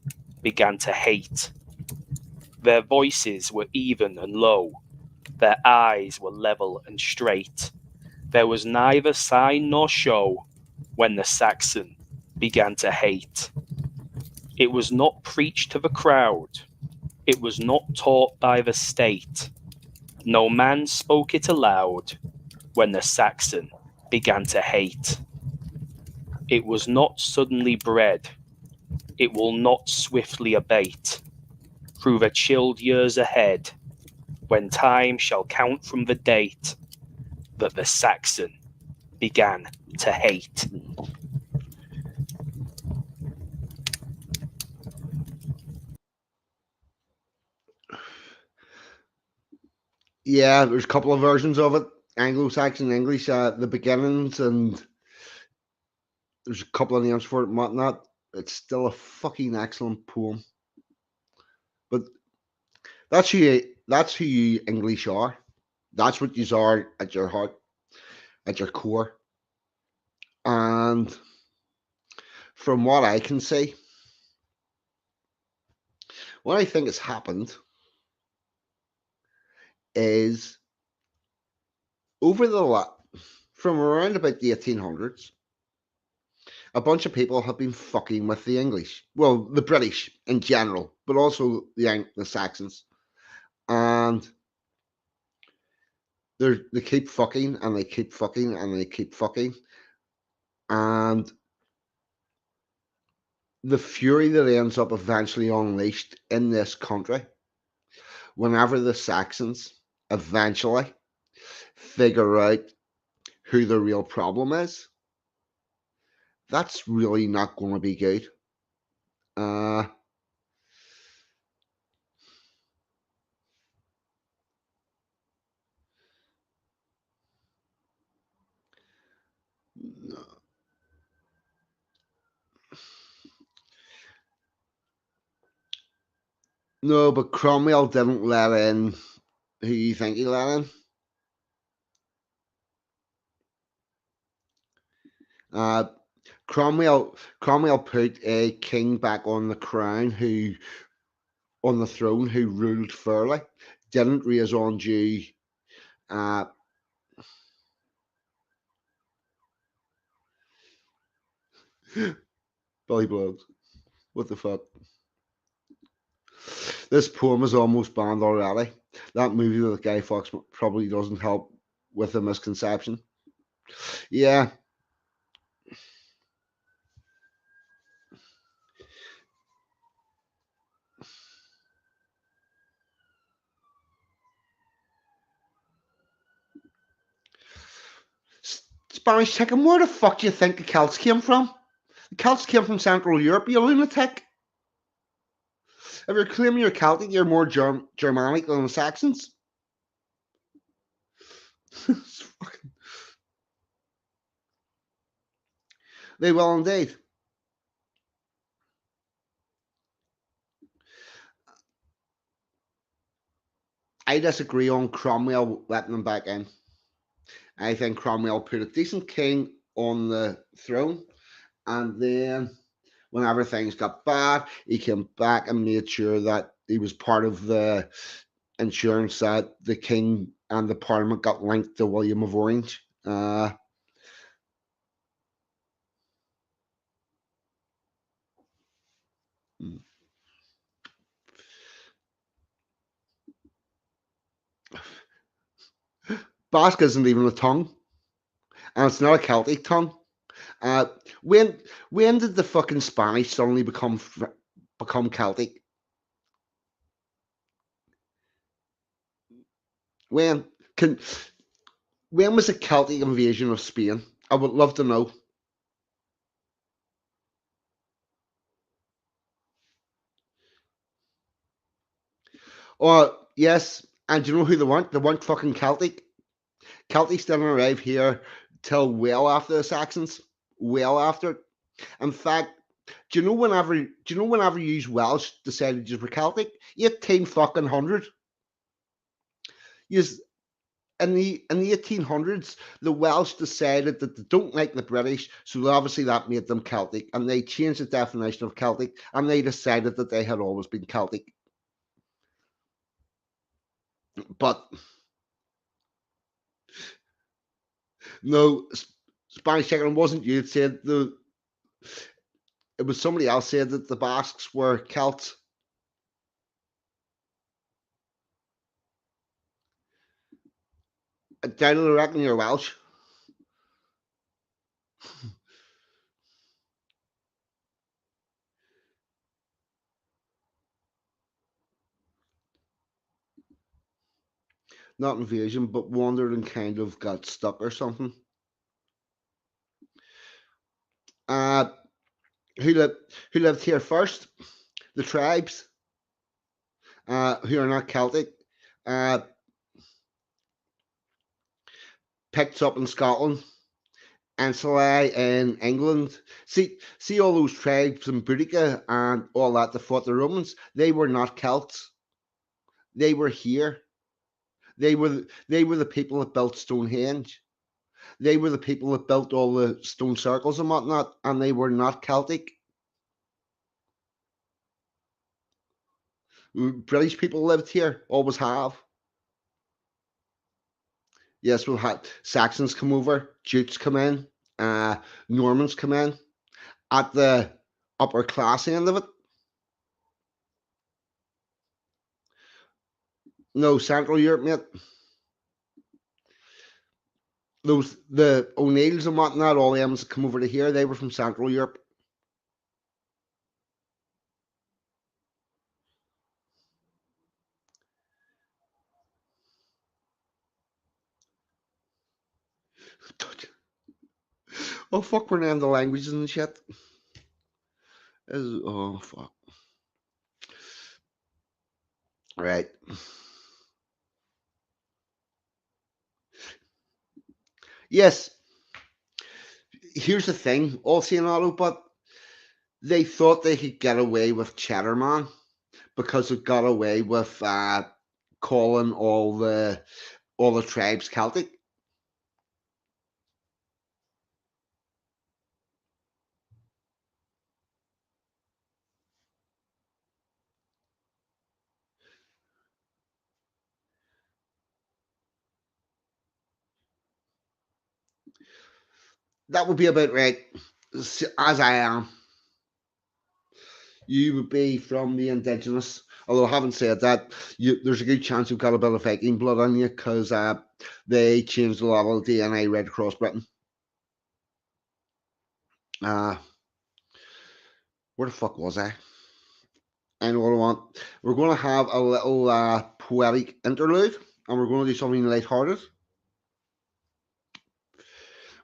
began to hate. Their voices were even and low. Their eyes were level and straight. There was neither sign nor show when the Saxon began to hate. It was not preached to the crowd. It was not taught by the state. No man spoke it aloud when the Saxon began to hate. It was not suddenly bred. It will not swiftly abate. Through the chilled years ahead, when time shall count from the date that the Saxon began to hate. Yeah, there's a couple of versions of it. Anglo-Saxon English, the beginnings, and there's a couple of names for it and whatnot. It's still a fucking excellent poem. But that's who you English are. That's what you are at your heart, at your core. And from what I can see, what I think has happened is from around about the 1800s, a bunch of people have been fucking with the English. Well, the British in general, but also the Saxons. And they keep fucking and they keep fucking and they keep fucking. And the fury that ends up eventually unleashed in this country, whenever the Saxons eventually figure out who the real problem is, that's really not going to be good. No, but Cromwell didn't let in who you think he let in. Cromwell put a king back on the throne who ruled fairly, didn't raise undue Billy Blows. What the fuck? This poem is almost banned already. That movie with Guy Fawkes probably doesn't help with the misconception. Yeah. Spanish chicken, where the fuck do you think the Celts came from? The Celts came from Central Europe, you lunatic. If you're claiming you're Celtic, you're more Germanic than the Saxons. They will indeed. I disagree on Cromwell letting them back in. I think Cromwell put a decent king on the throne, and then whenever things got bad, he came back and made sure that he was part of the insurance that the king and the parliament got linked to William of Orange. Basque isn't even a tongue, and it's not a Celtic tongue. When did the fucking Spanish suddenly become Celtic? When when was the Celtic invasion of Spain? I would love to know. Or yes, and do you know who they weren't? They weren't fucking Celtic. Celtics didn't arrive here till well after the Saxons. Well after. In fact, do you know whenever you Welsh decided you were Celtic? 18 fucking hundred. Yes, in the 1800s, the Welsh decided that they don't like the British, so obviously that made them Celtic, and they changed the definition of Celtic, and they decided that they had always been Celtic. But no, Spanish chicken wasn't you. It said it was somebody else said that the Basques were Celts. I reckon you're Welsh. Not invasion, but wandered and kind of got stuck or something. Uh, who lived here first? The tribes, who are not Celtic, picked up in Scotland, Ancillary in England. See all those tribes in Boudica and all that that fought the Romans. They were not Celts. They were here. They were the people that built Stonehenge. They were the people that built all the stone circles and whatnot, and they were not Celtic. British people lived here, always have. Yes, we've had Saxons come over, Jutes come in, Normans come in. At the upper class end of it, no, Central Europe, mate. The O'Neills and whatnot, all them that come over to here, they were from Central Europe. Oh fuck, we're naming the languages and shit. Oh fuck. Right. Yes. Here's the thing, all saying auto, but they thought they could get away with Cheddar Man, because it got away with calling all the tribes Celtic. That would be about right, as I am. You would be from the indigenous. Although I haven't said that, there's a good chance you've got a bit of Viking blood on you because they changed a lot of the DNA right across Britain. Where the fuck was I? I know what I want. We're going to have a little poetic interlude, and we're going to do something lighthearted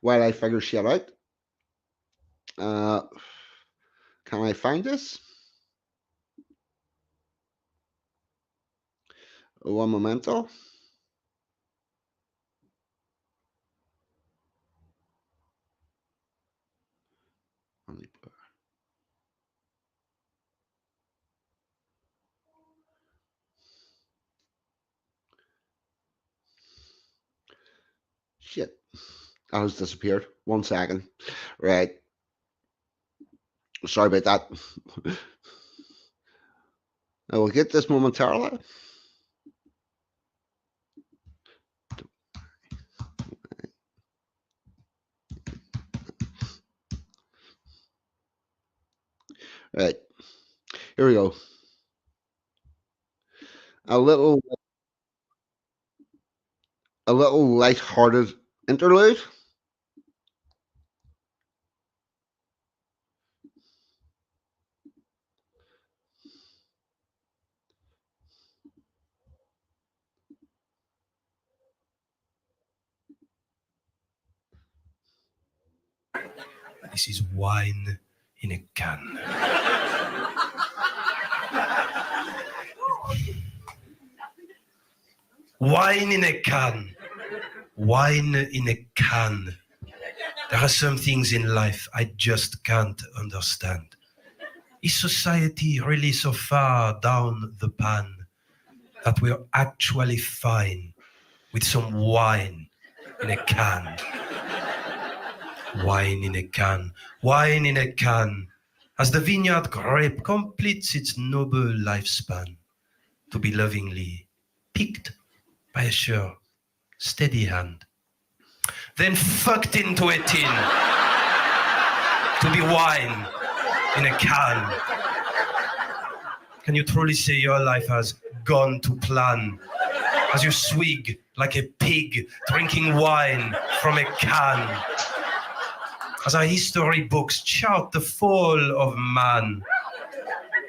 while I figure shit out. Can I find this? One momento. Shit. I has disappeared. 1 second. Right. Sorry about that. I will get this momentarily. Right. Here we go. A little light-hearted interlude. This is wine in a can. Wine in a can. Wine in a can. There are some things in life I just can't understand. Is society really so far down the pan that we're actually fine with some wine in a can? Wine in a can, wine in a can, as the vineyard grape completes its noble lifespan, to be lovingly picked by a sure, steady hand, then fucked into a tin, to be wine in a can. Can you truly say your life has gone to plan, as you swig like a pig drinking wine from a can? As our history books chart the fall of man,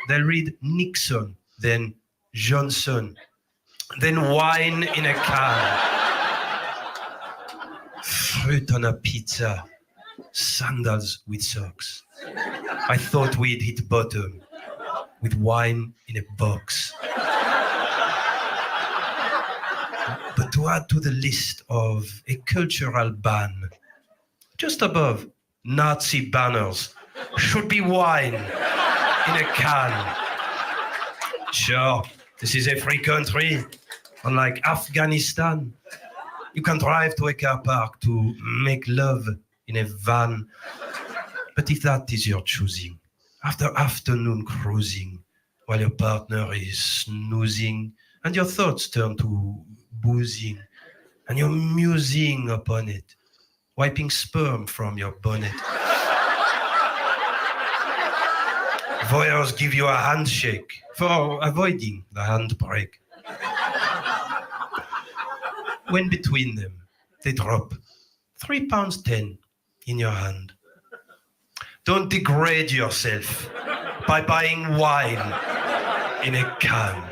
they'll read Nixon, then Johnson, then wine in a can, fruit on a pizza, sandals with socks. I thought we'd hit bottom with wine in a box. But to add to the list of a cultural ban, just above Nazi banners should be wine in a can. Sure, this is a free country, unlike Afghanistan. You can drive to a car park to make love in a van. But if that is your choosing, after afternoon cruising, while your partner is snoozing, and your thoughts turn to boozing, and you're musing upon it, wiping sperm from your bonnet. Voyeurs give you a handshake for avoiding the handbrake. When between them, they drop £3.10 in your hand. Don't degrade yourself by buying wine in a can.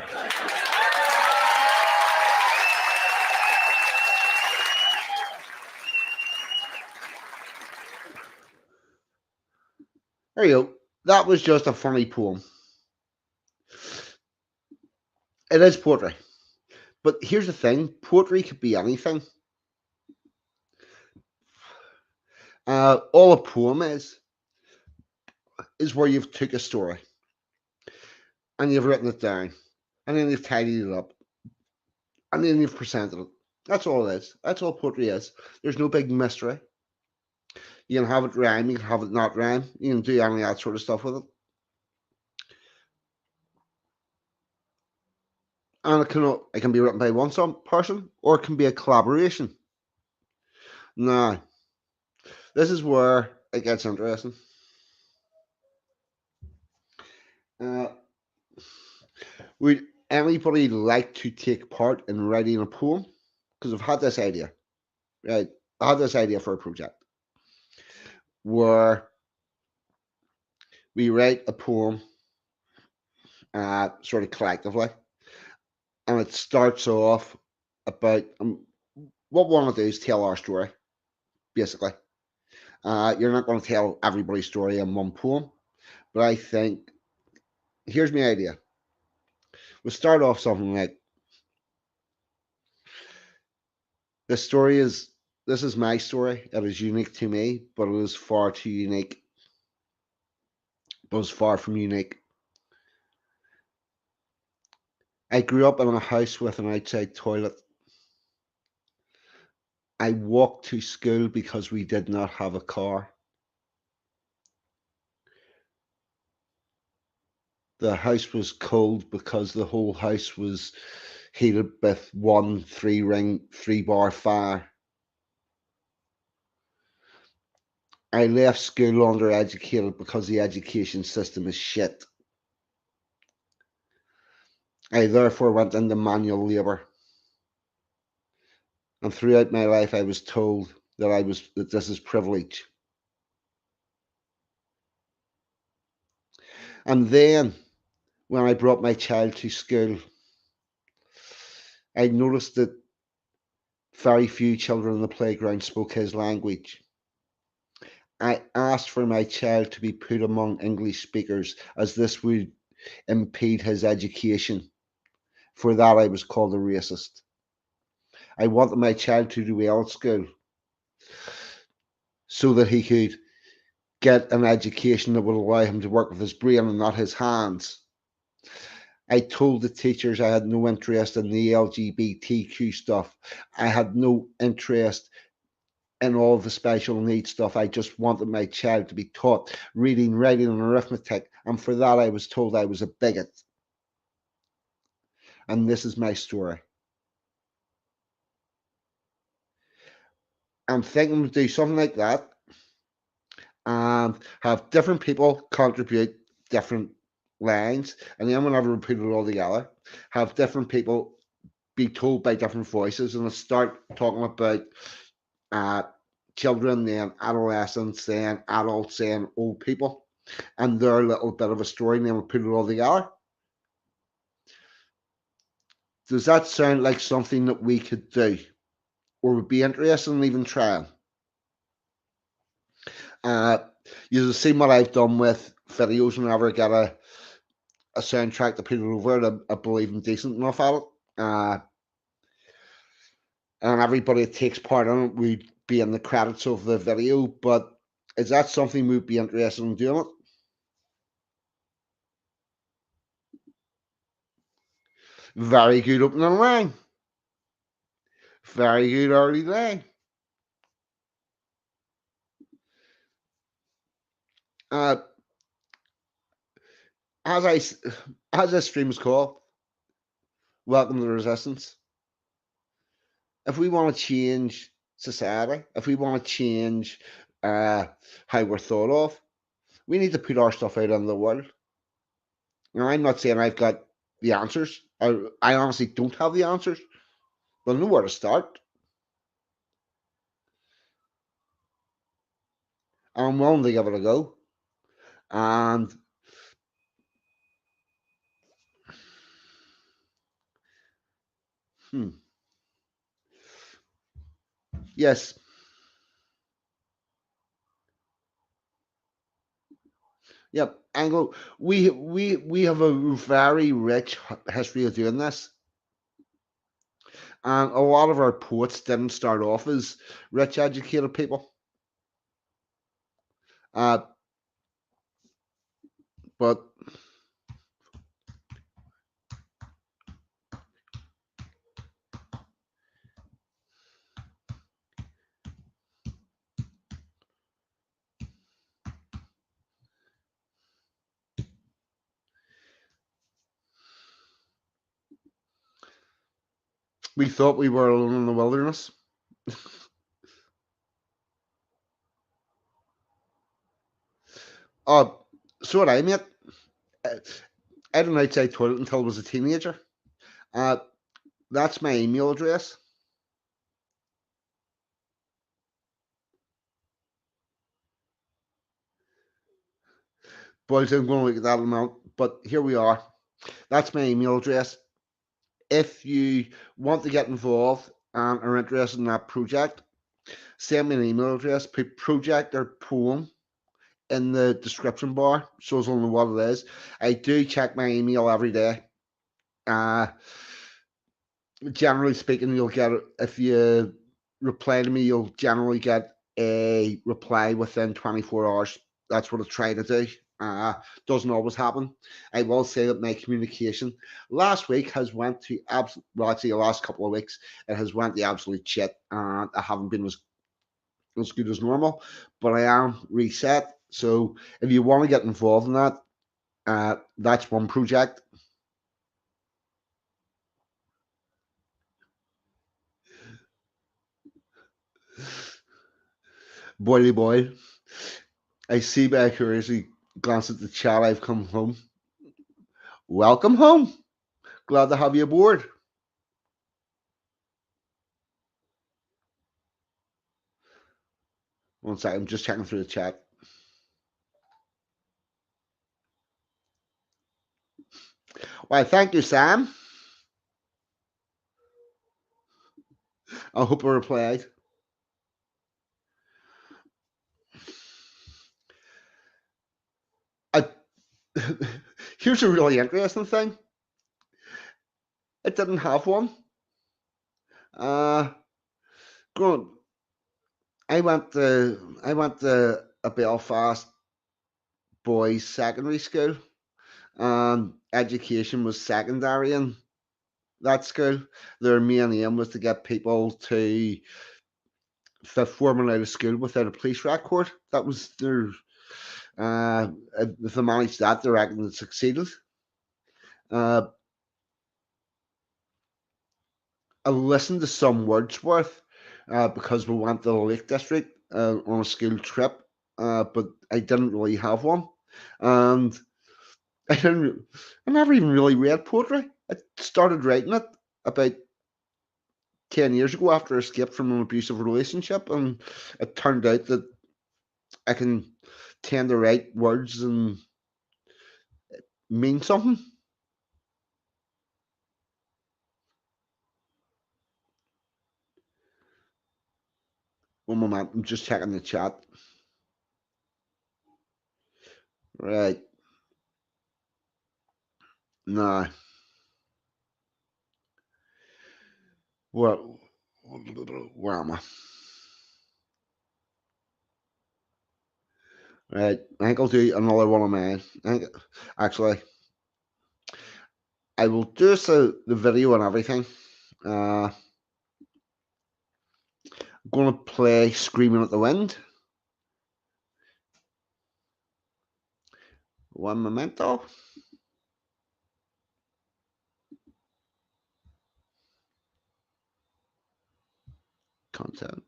There you go. That was just a funny poem. It is poetry. But here's the thing, poetry could be anything. All a poem is where you've took a story and you've written it down, and then you've tidied it up, and then you've presented it. That's all it is. That's all poetry is. There's no big mystery. You can have it rhyme, you can have it not rhyme, you can do any of that sort of stuff with it. And it can be written by one person, or it can be a collaboration. Now, this is where it gets interesting. Would anybody like to take part in writing a poem? Because I've had this idea, right? I had this idea for a project where we write a poem sort of collectively, and it starts off about what we want to do is tell our story, basically. You're not going to tell everybody's story in one poem, but I think here's my idea. We'll start off something like, this is my story. It is unique to me, but it is far too unique. But it's far from unique. I grew up in a house with an outside toilet. I walked to school because we did not have a car. The house was cold because the whole house was heated with one 3-ring, 3-bar fire. I left school undereducated because the education system is shit. I therefore went into manual labour. And throughout my life I was told that this is privilege. And then when I brought my child to school, I noticed that very few children in the playground spoke his language. I asked for my child to be put among English speakers, as this would impede his education. For that I was called a racist. I wanted my child to do well at school so that he could get an education that would allow him to work with his brain and not his hands. I told the teachers I had no interest in the LGBTQ stuff. I had no interest in all the special needs stuff. I just wanted my child to be taught reading, writing, and arithmetic. And for that, I was told I was a bigot. And this is my story. I'm thinking to do something like that and have different people contribute different lines. And then whenever we put it all together, have different people be told by different voices, and start talking about children, then adolescents, then adults, then old people, and their little bit of a story, and then we'll put it all together. Does that sound like something that we could do, or would be interested in even trying? You've seen what I've done with videos whenever I get a soundtrack to put it over it. I believe I'm decent enough at it. And everybody that takes part in it would be in the credits of the video. But is that something we'd be interested in doing it? Very good opening line. Very good early line. As this stream is called, welcome to the resistance. If we want to change society, if we want to change how we're thought of, we need to put our stuff out in the world. Now, I'm not saying I've got the answers. I honestly don't have the answers, but I know where to start. I'm willing to give it a go. And yes. Yep, Anglo. We have a very rich history of doing this, and a lot of our poets didn't start off as rich, educated people. But We thought we were alone in the wilderness. So what I mate. I had an outside toilet until I was a teenager. That's my email address. Boys, I'm going to look at that in a minute, but here we are. That's my email address. If you want to get involved and are interested in that project, send me an email address, put project or poem in the description bar so you'll know what it is. I do check my email every day. Generally speaking, you'll get, if you reply to me, you'll generally get a reply within 24 hours. That's what I try to do. Doesn't always happen. I will say that my communication last week has went to well, actually the last couple of weeks it has went to absolute shit, and I haven't been as good as normal, but I am reset. So if you want to get involved in that, that's one project. Boily boy, I see by curiosity glance at the chat. I've come home. Welcome home. Glad to have you aboard. One second, I'm just checking through the chat. Why, thank you, Sam. I hope I replied. Here's a really interesting thing. It didn't have one. Growing, I went to a Belfast boys' secondary school. Education was secondary in that school. Their main aim was to get people to fifth form and out of school without a police record. That was their. If they managed that, they reckon it succeeded. I listened to some Wordsworth because we went to the Lake District on a school trip, but I didn't really have one, and I never even really read poetry. I started writing it about 10 years ago after I escaped from an abusive relationship, and it turned out that I can tend to write words and mean something. One moment, I'm just checking the chat. Right. No. Where am I? Right. I think I'll do another one of mine. Actually, I will do the video and everything. I'm going to play Screaming at the Wind. One memento. Content.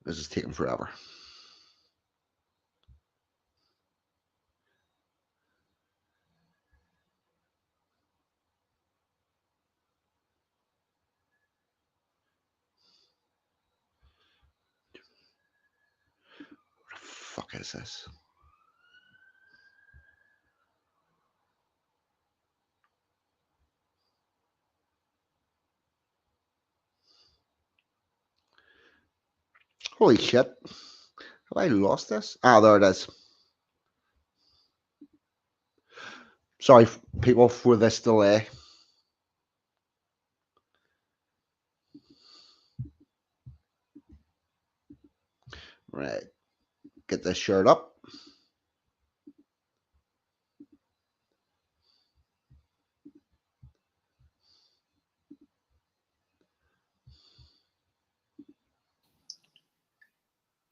This is taking forever. What the fuck is this? Holy shit. Have I lost this? Ah, there it is. Sorry, people, for this delay. Right. Get this shirt up.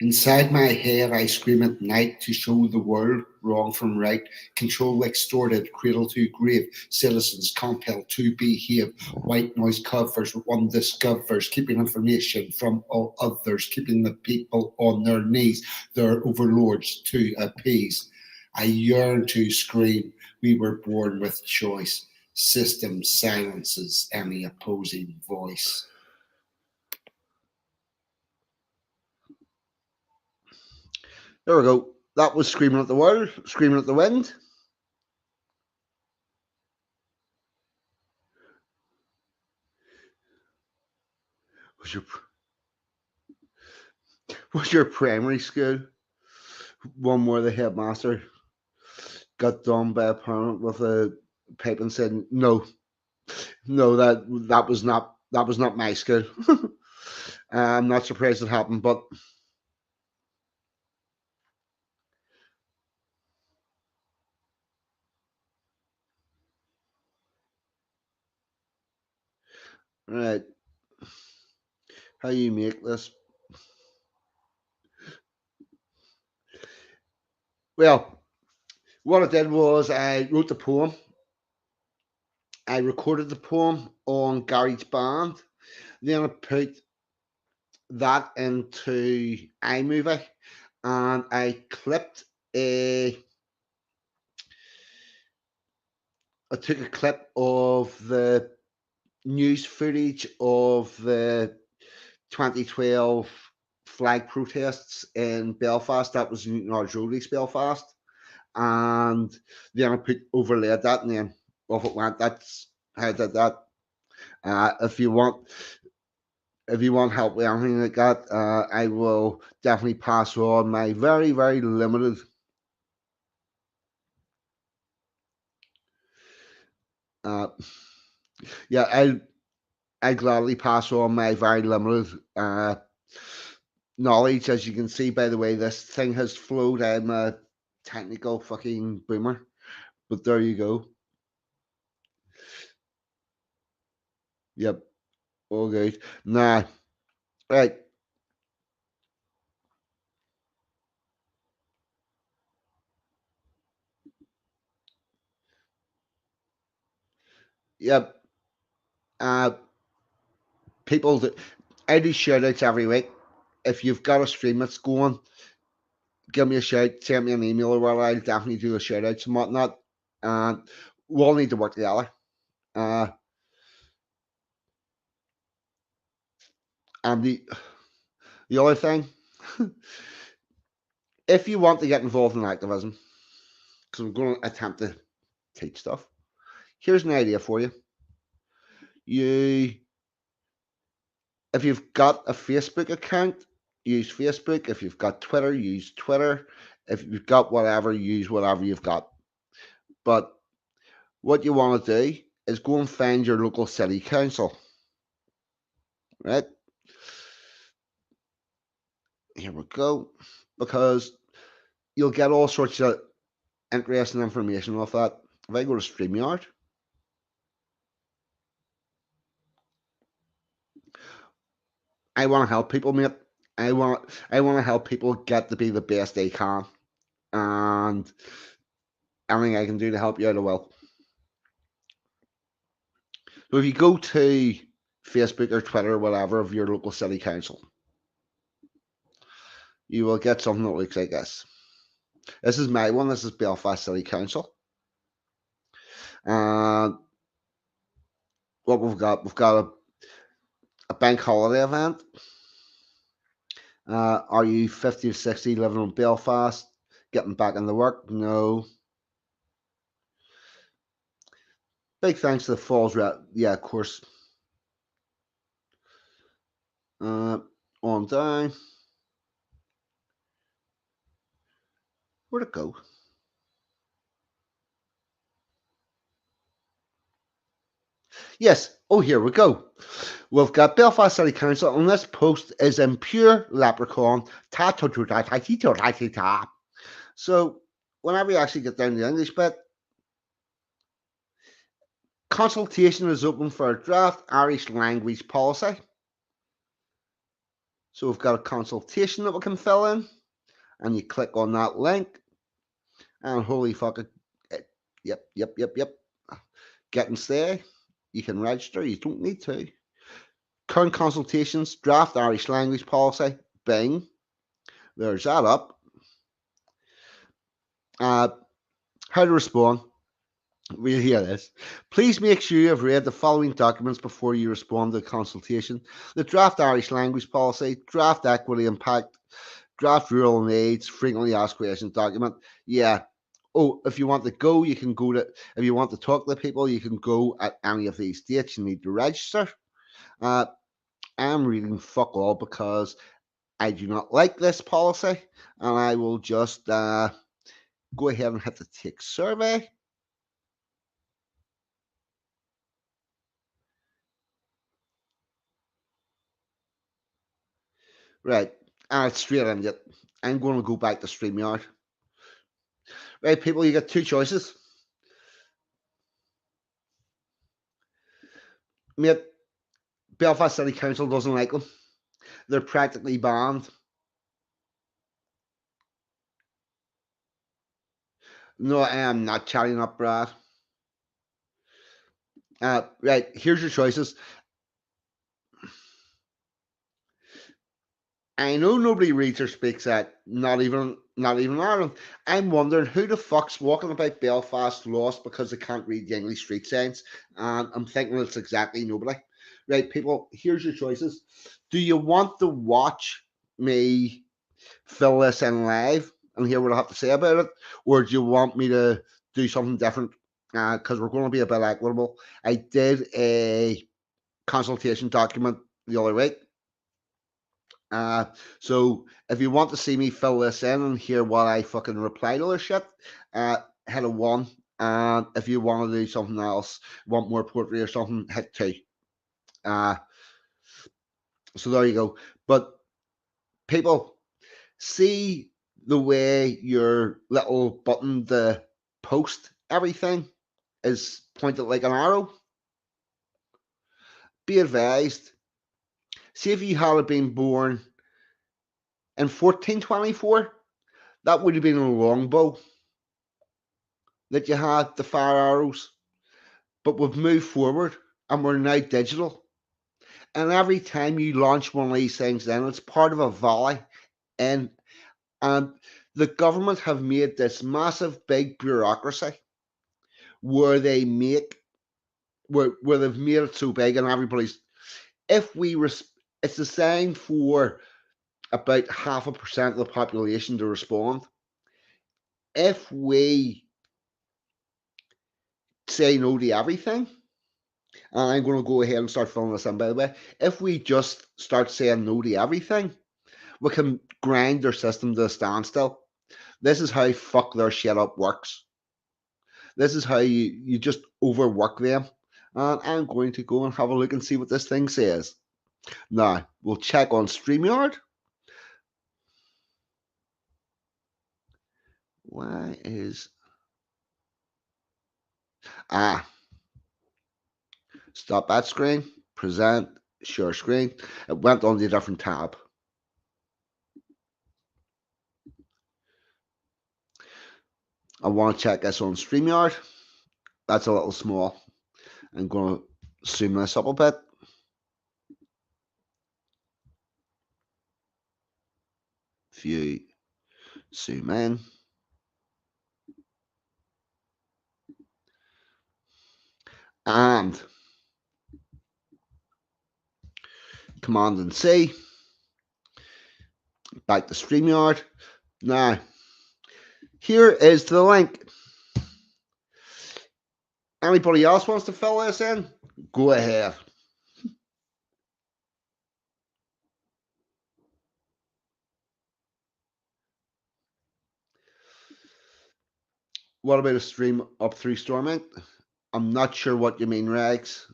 Inside my head, I scream at night to show the world wrong from right. Control extorted, cradle to grave. Citizens compelled to behave. White noise covers, one discovers, keeping information from all others, keeping the people on their knees, their overlords to appease. I yearn to scream. We were born with choice. System silences any opposing voice. There we go. That was Screaming at the World, Screaming at the Wind. Was your primary school one where the headmaster got done by a parent with a pipe and said, "No, no, that was not my school." I'm not surprised it happened, but right, how you make this? Well, what I did was I wrote the poem. I recorded the poem on GarageBand. Then I put that into iMovie, and I clipped a. I took a clip of the news footage of the 2012 flag protests in Belfast. That was Newton Road, Belfast, and then I overlaid that, and then off it went. That's how I did that. If you want help with anything like that, I will definitely pass on my very, very limited yeah, I gladly pass on my very limited knowledge. As you can see by the way this thing has flowed, I'm a technical fucking boomer, but there you go. Yep, all good. Nah, right. Yep. Uh, people, I do shout outs every week. If you've got a stream that's going, give me a shout, send me an email or whatever. I'll definitely do a shout outs and whatnot. And we all need to work together. And the other thing, if you want to get involved in activism, because I'm going to attempt to teach stuff, here's an idea for you. If you've got a Facebook account, use Facebook. If you've got Twitter, use Twitter. If you've got whatever, use whatever you've got. But what you want to do is go and find your local city council. Right? Here we go. Because you'll get all sorts of interesting information off that. If I go to StreamYard, I want to help people, mate. I want to help people get to be the best they can, and anything I can do to help you out, I will. So if you go to Facebook or Twitter or whatever of your local city council, you will get something that looks like this. This is my one. This is Belfast City Council. And what we've got a bank holiday event. Are you 50 or 60 living in Belfast, getting back into work? No. Big thanks to the Falls Rep. Yeah, of course. On down. Where'd it go? Yes. Oh, here we go. We've got Belfast City Council, and this post is in pure leprechaun. So, whenever you actually get down to the English bit, consultation is open for a draft Irish language policy. So we've got a consultation that we can fill in, and you click on that link, and holy fuck it, yep. Get and stay. You can register. You don't need to. Current consultations, draft Irish language policy. Bing. There's that up. How to respond. We'll hear this. Please make sure you have read the following documents before you respond to the consultation: the draft Irish language policy, draft equity impact, draft rural needs, frequently asked questions document. Yeah. Oh, if you want to go, you can go to. If you want to talk to people, you can go at any of these dates. You need to register. I'm reading fuck all because I do not like this policy, and I will just go ahead and hit the take survey. Right, and it's straight in it. I'm going to go back to StreamYard. Right, people, you got two choices. Mate, Belfast City Council doesn't like them. They're practically banned. No, I am not chatting up, Brad. Right, here's your choices. I know nobody reads or speaks that, not even Ireland. I'm wondering who the fuck's walking about Belfast lost because they can't read the English street signs. And I'm thinking it's exactly nobody. Right, people, here's your choices. Do you want to watch me fill this in live and hear what I have to say about it? Or do you want me to do something different? Because we're going to be a bit equitable. I did a consultation document the other week. So if you want to see me fill this in and hear what I fucking reply to this shit, hit a 1. And if you want to do something else, want more poetry or something, hit 2. So there you go. But people, see the way your little button to post everything is pointed like an arrow? Be advised. See if you had been born in 1424, that would have been a longbow that you had, the fire arrows. But we've moved forward and we're now digital. And every time you launch one of these things, then it's part of a volley. And the government have made this massive big bureaucracy where they make where they've made it so big, and everybody's it's designed for about 0.5% of the population to respond. If we say no to everything, and I'm going to go ahead and start filling this in, by the way, if we just start saying no to everything, we can grind their system to a standstill. This is how fuck their shit up works. This is how you just overwork them. And I'm going to go and have a look and see what this thing says. Now, we'll check on StreamYard. Why is... Stop that screen, present, share screen. It went on to a different tab. I want to check this on StreamYard. That's a little small. I'm going to zoom this up a bit. View, zoom in. And Command and C. Back to StreamYard. Now, here is the link. Anybody else wants to fill this in? Go ahead. What about a stream up through Stormont? I'm not sure what you mean, Regs.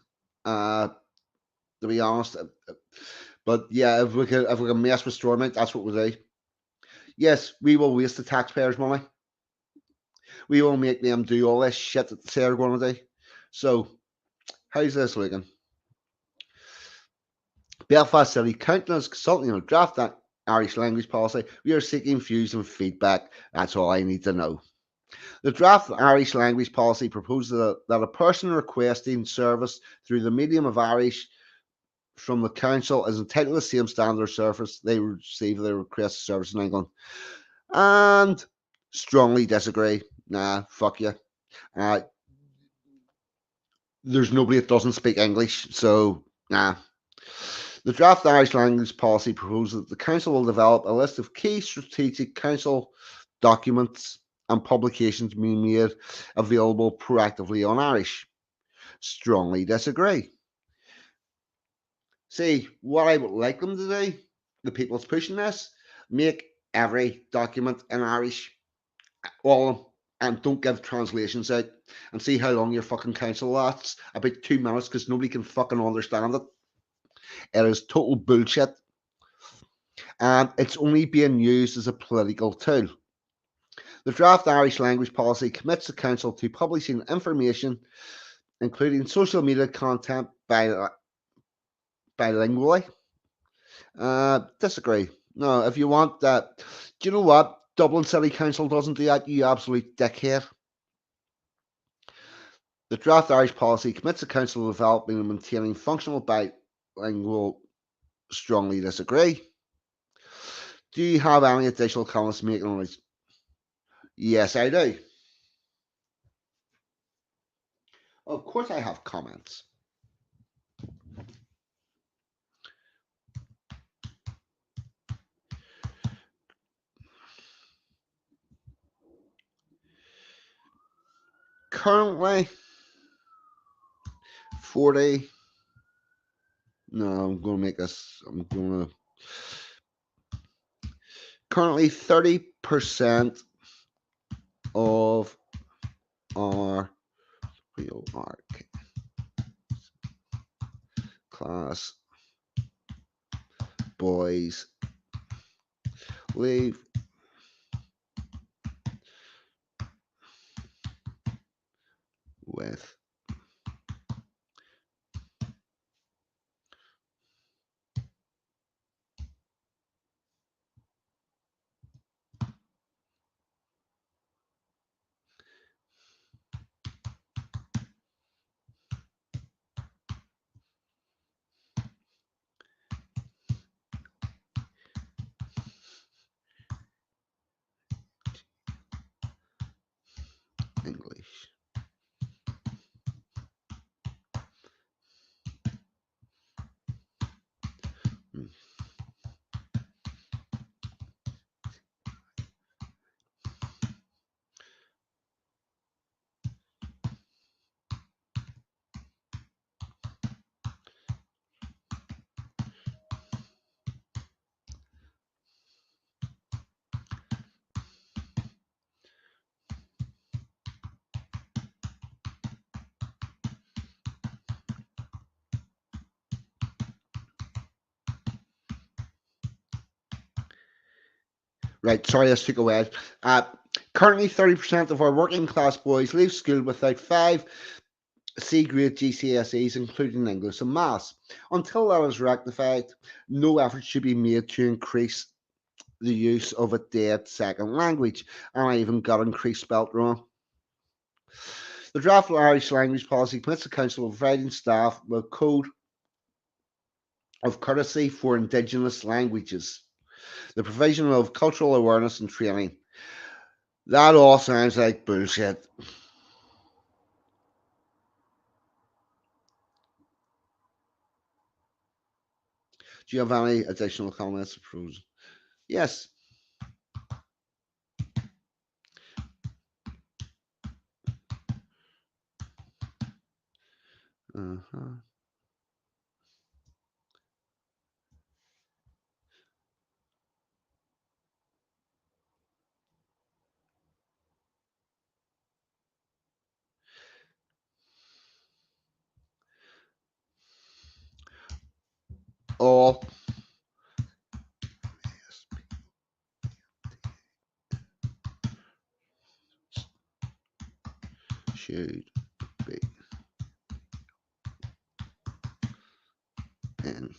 To be honest, but yeah, if we can mess with Stormont, that's what we'll do. Yes, we will waste the taxpayers' money. We will make them do all this shit that they say they're going to do. So, how's this looking? Belfast City Council is consulting on a draft Irish language policy. We are seeking views and feedback. That's all I need to know. The draft Irish language policy proposes that a person requesting service through the medium of Irish from the council is entitled to the same standard of service they receive if they request service in England. And strongly disagree. Nah, fuck you. There's nobody that doesn't speak English, so nah. The draft Irish language policy proposes that the council will develop a list of key strategic council documents and publications being made available proactively on Irish. Strongly disagree. See, what I would like them to do, the people that's pushing this, make every document in Irish, all of them, and don't give translations out, and see how long your fucking council lasts. About 2 minutes, because nobody can fucking understand it. It is total bullshit. And it's only being used as a political tool. The draft Irish language policy commits the council to publishing information, including social media content bilingually. Disagree. No, if you want that, do you know what? Dublin City Council doesn't do that, you absolute dickhead. The draft Irish policy commits the council to developing and maintaining functional bilingual. Strongly disagree. Do you have any additional comments to make on this? Yes, I do. Of course, I have comments. Currently, 40. No, I'm going to make this. I'm going to. Currently, 30% of our real art class boys leave with English. Right, sorry, this took a while. Currently, 30% of our working class boys leave school without 5 C grade GCSEs, including English and Maths. Until that is rectified, no effort should be made to increase the use of a dead second language. And I even got increased spelt wrong. The draft Irish language policy commits the council to providing staff with a code of courtesy for Indigenous languages, the provision of cultural awareness and training. That all sounds like bullshit. Do you have any additional comments? Yes. All should be in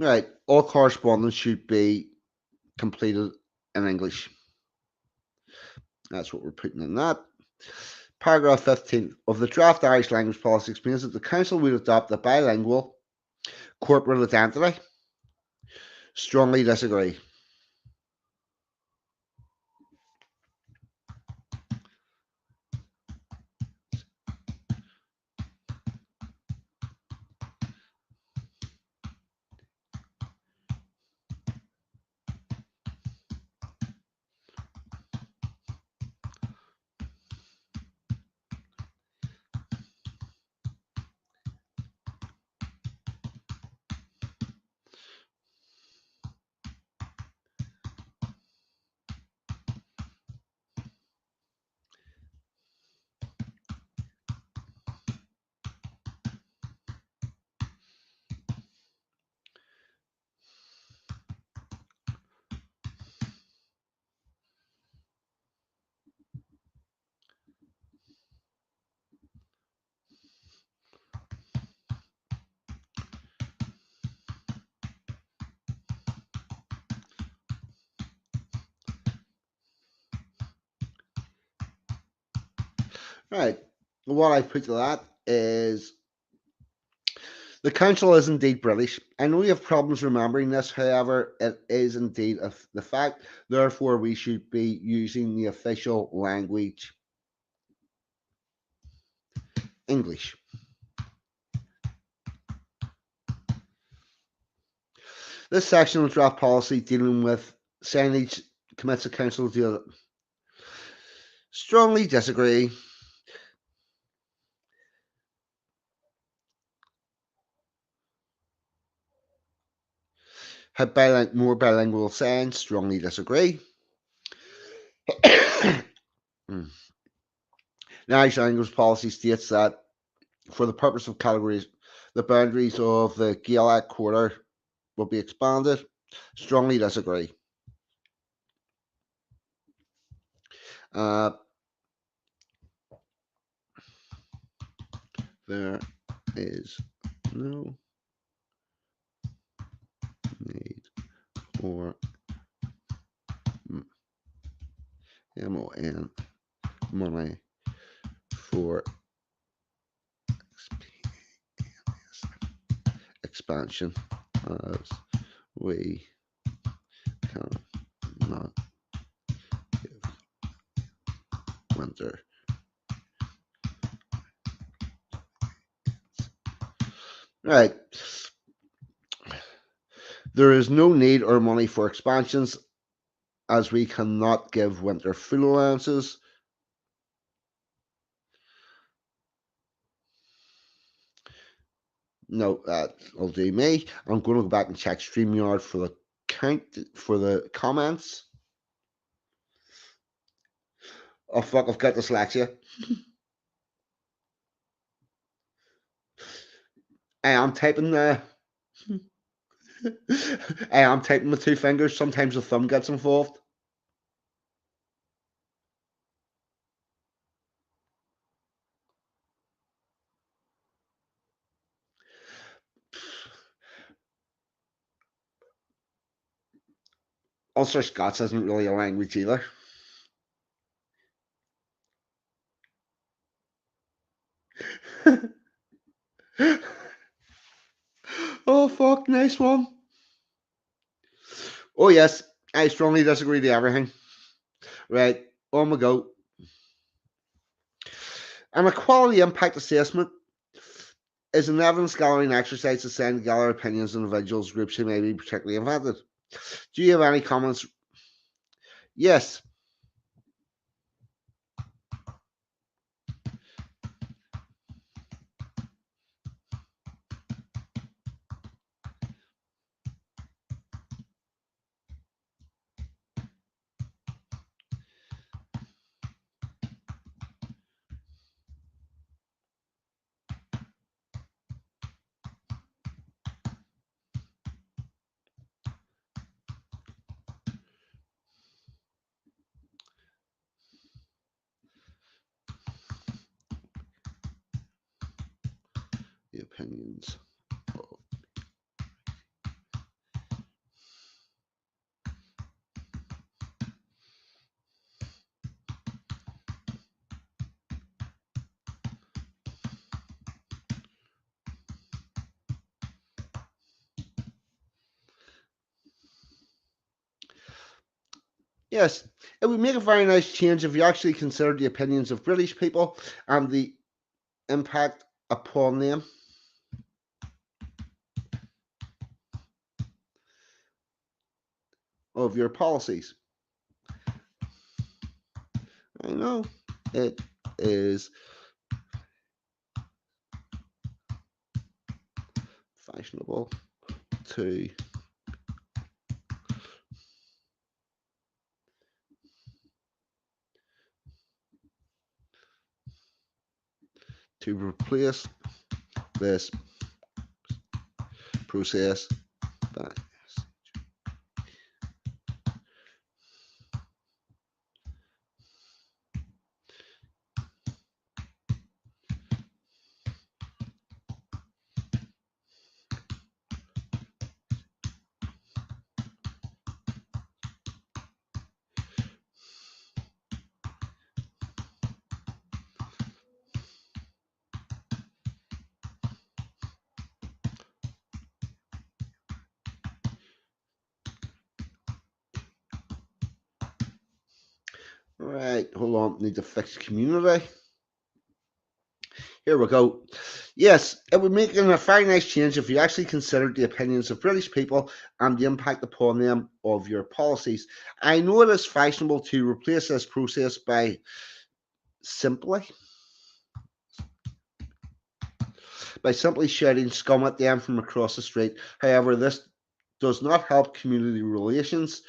Right, all correspondence should be completed in English. That's what we're putting in that. Paragraph 15 of the draft Irish language policy explains that the Council will adopt a bilingual corporate identity. Strongly disagree. Right, what I put to that is the Council is indeed British. I know you have problems remembering this, however, it is indeed the fact. Therefore, we should be using the official language, English. This section of draft policy dealing with signage commits the Council to deal. Strongly disagree. Have more bilingual signs. Strongly disagree. The Irish language policy states that for the purpose of categories, the boundaries of the Gaelic quarter will be expanded. Strongly disagree. There is no need for MON money for expansion as we cannot give winter. Right. There is no need or money for expansions as we cannot give winter food allowances. No, that'll do me. I'm going to go back and check StreamYard for the comments. Oh fuck! I've got dyslexia. I'm typing I'm typing with two fingers. Sometimes the thumb gets involved. Ulster Scots isn't really a language either. Oh fuck! Nice one. Oh yes, I strongly disagree to everything. Right, on we go. An equality impact assessment is an evidence gathering exercise designed to gather opinions of individuals, groups who may be particularly affected. Do you have any comments? Yes. The opinions of Yes, it would make a very nice change if you actually considered the opinions of British people and the impact upon them. Of your policies. I know it is fashionable to replace this process by right, hold on, need to fix community. Here we go. Yes, it would make a very nice change if you actually considered the opinions of British people and the impact upon them of your policies. I know it is fashionable to replace this process by simply shouting scum at them from across the street. However, this does not help community relations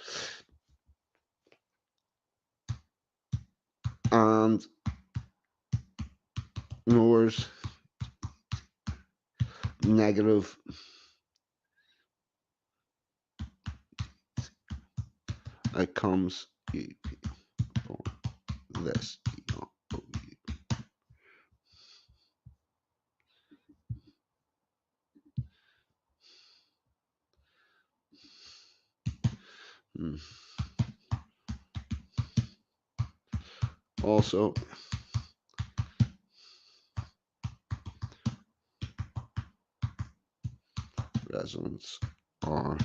and lowers negative outcomes upon this. Also, residents are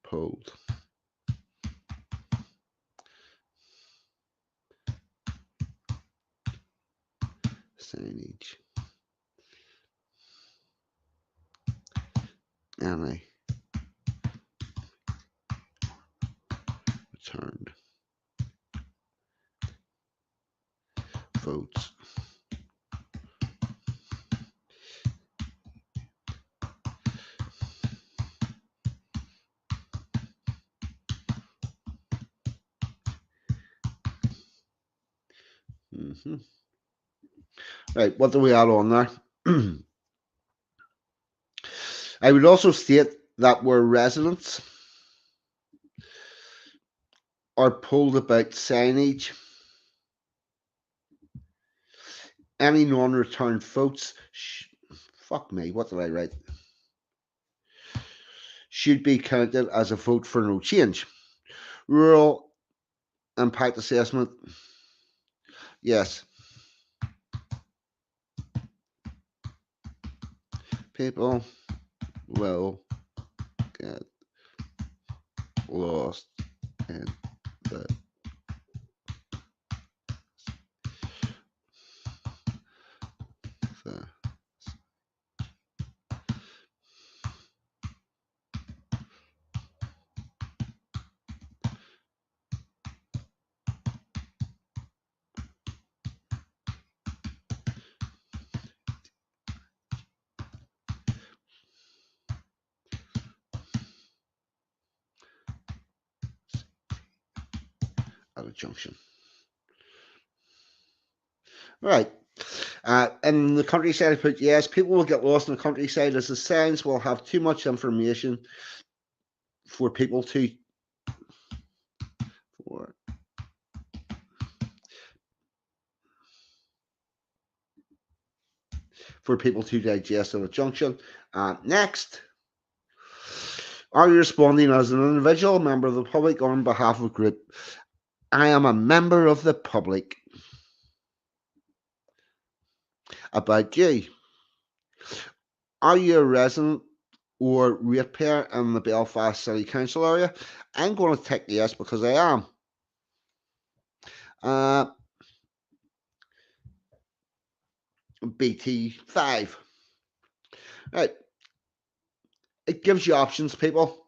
polled. Signage. Any returned votes Right, what do we add on there? I would also state that where residents are polled about signage, any non-returned votes, fuck me, what did I write? Should be counted as a vote for no change. Rural impact assessment, yes. People will get lost in the at a junction. Right. In the countryside, I put yes, people will get lost in the countryside as the signs will have too much information for people to digest at a junction. Next, are you responding as an individual member of the public or on behalf of a group? I am a member of the public. About you. Are you a resident or ratepayer in the Belfast City Council area? I'm going to tick yes because I am. BT5. Right. It gives you options, people.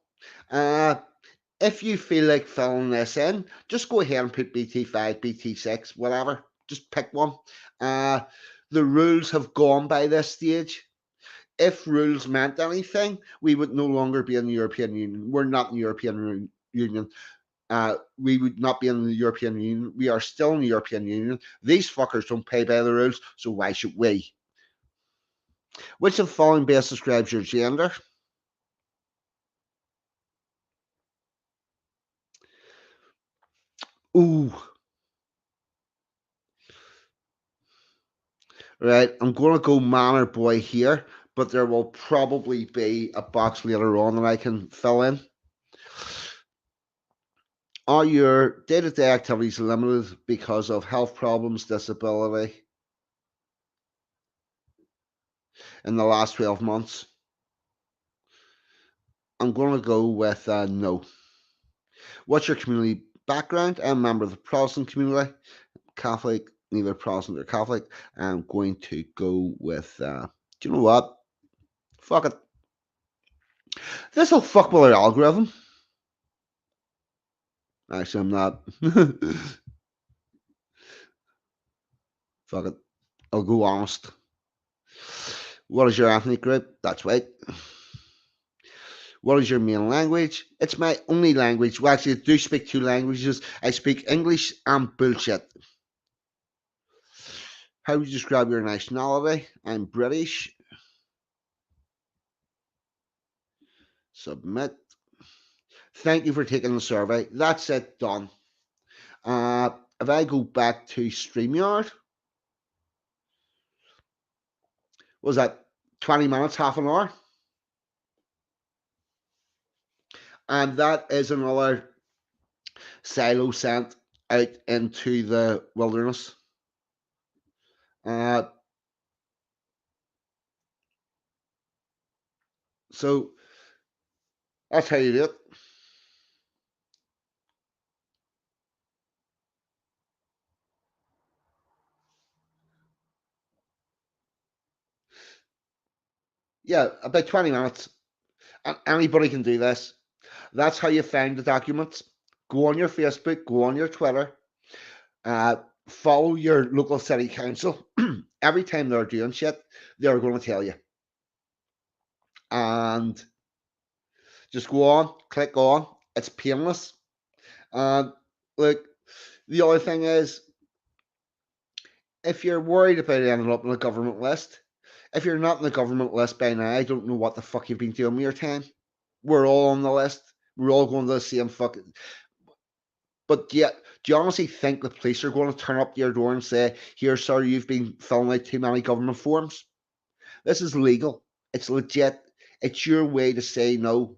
If you feel like filling this in, just go ahead and put BT5, BT6, whatever. Just pick one. The rules have gone by this stage. If rules meant anything, we would no longer be in the European Union. We're not in the European Union. We would not be in the European Union. We are still in the European Union. These fuckers don't play by the rules, so why should we? Which of the following best describes your gender? Ooh. Right, I'm going to go man or boy here, but there will probably be a box later on that I can fill in. Are your day-to-day activities limited because of health problems, disability in the last 12 months? I'm going to go with no. What's your community background? I'm a member of the Protestant community, Catholic, neither Protestant or Catholic. I'm going to go with, do you know what? Fuck it. This will fuck with our algorithm. Actually, I'm not. Fuck it. I'll go honest. What is your ethnic group? That's right. What is your main language? It's my only language. Well, actually, I do speak two languages. I speak English and bullshit. How would you describe your nationality? I'm British. Submit. Thank you for taking the survey. That's it, done. If I go back to StreamYard, what was that 20 minutes, half an hour? And that is another silo sent out into the wilderness. So that's how you do it. Yeah, about 20 minutes. And anybody can do this. That's how you find the documents. Go on your Facebook, go on your Twitter, follow your local city council. Every time they're doing shit, they're going to tell you. And just go on, click on. It's painless. And look, the other thing is, if you're worried about ending up on the government list, if you're not on the government list by now, I don't know what the fuck you've been doing with your time. We're all on the list. We're all going to the same fucking. But yet, do you honestly think the police are going to turn up to your door and say, "Here, sir, you've been filling out too many government forms"? This is legal. It's legit. It's your way to say no.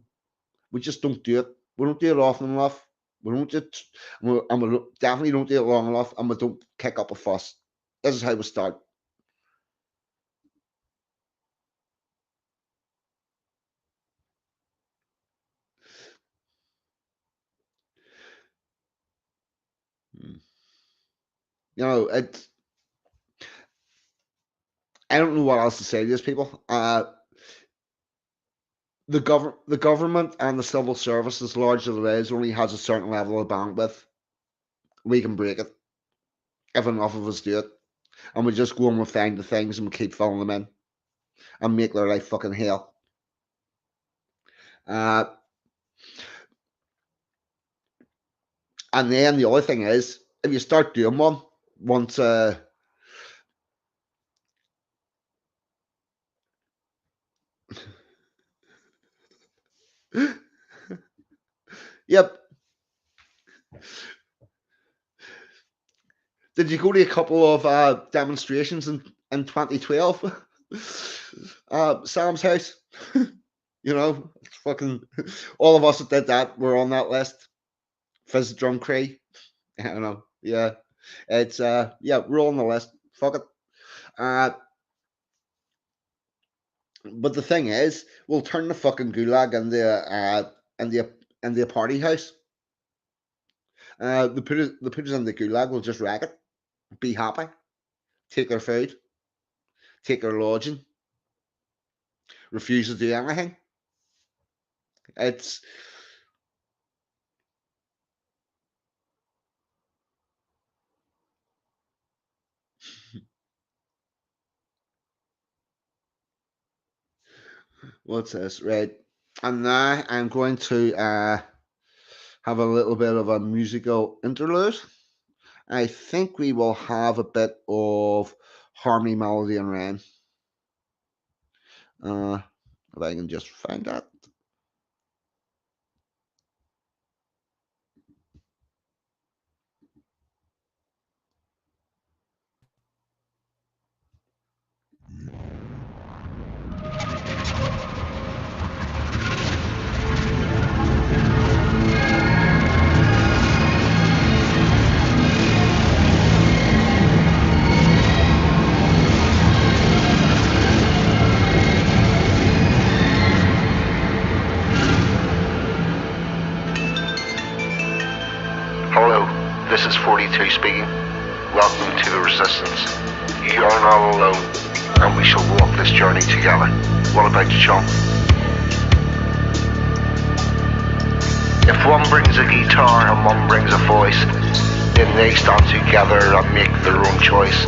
We just don't do it. We don't do it often enough. We don't do it, and we definitely don't do it long enough, and we don't kick up a fuss. This is how we start. You know, it's. I don't know what else to say to these people. The government and the civil service, as large as it is, only has a certain level of bandwidth. We can break it if enough of us do it, and we just go and we find the things and we keep filling them in and make their life fucking hell. And then the other thing is, if you start doing one once, yep. Did you go to a couple of demonstrations in 2012? Sam's house. You know, it's fucking all of us that did that were on that list. Fizz Drum Crew. I don't know. Yeah. It's yeah, we're all on the list. Fuck it. But the thing is, we'll turn the fucking gulag into a party house. The putters in the gulag will just wreck it, be happy, take their food, take their lodging, refuse to do anything. It's what's this, right? And now I'm going to have a little bit of a musical interlude. I think we will have a bit of harmony, melody, and rhyme. If I can just find that. Hello, this is 42 speaking. Welcome to the Resistance. You are not alone, and we shall walk this journey together. What about you, chum? If one brings a guitar and one brings a voice, then they stand together and make their own choice.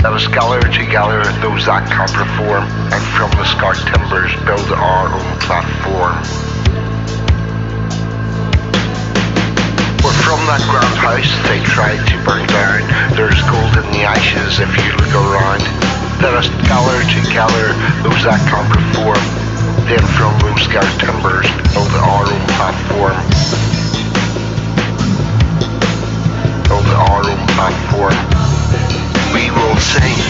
Let us gather together those that can perform, and from the scarred timbers build our own platform. For from that grand house they tried to burn down, there's gold in the ashes if you look around. Let us gather together those that can perform, then from those scarred timbers build our own platform. Build our own platform. We will sing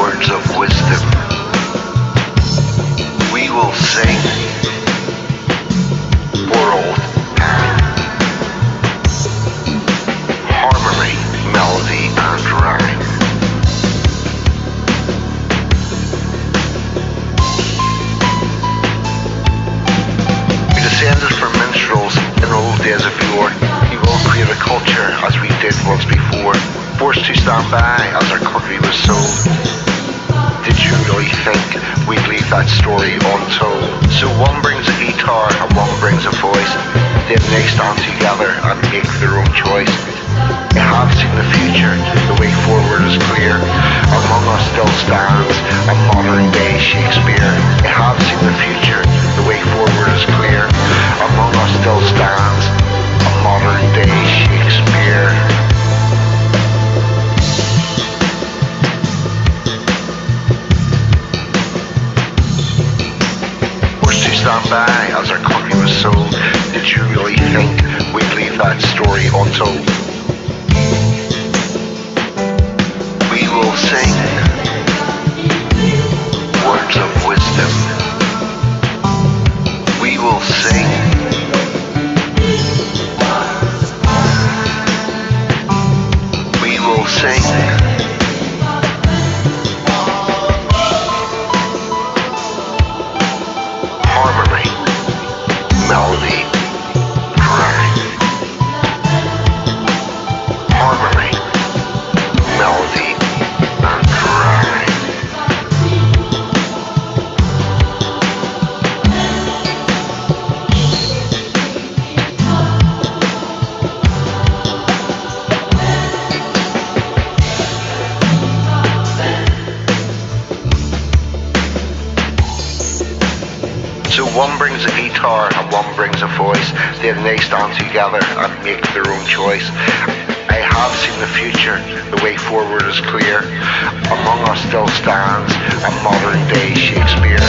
words of wisdom. We will sing world harmony, melody, and rhyme. We descended from minstrels in old days of yore. We will create a culture as we did once before, forced to stand by as our country was sold. Did you really think we'd leave that story untold? So one brings a guitar and one brings a voice, then they stand together and make their own choice. They have seen the future, the way forward is clear. Among us still stands a modern day Shakespeare. They have seen the future, the way forward is clear. Among us still stands a modern day Shakespeare. Stand by as our country was sold. Did you really think we'd leave that story untold? We will sing words of wisdom. We will sing we will sing harmony, melody, rhyme. Harmony, melody, and rhyme. So one brings a guitar and one brings a voice, then they stand together and make their own choice. I have seen the future, the way forward is clear. Among us still stands a modern day Shakespeare.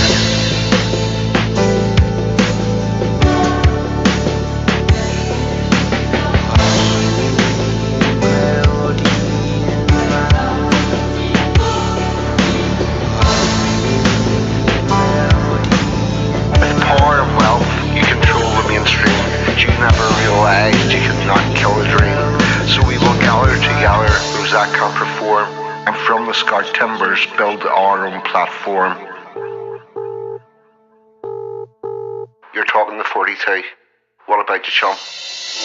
Never realized you could not kill a dream. So we will gather together those that can perform, and from the scarred timbers, build our own platform. You're talking to 42. What about you, chum?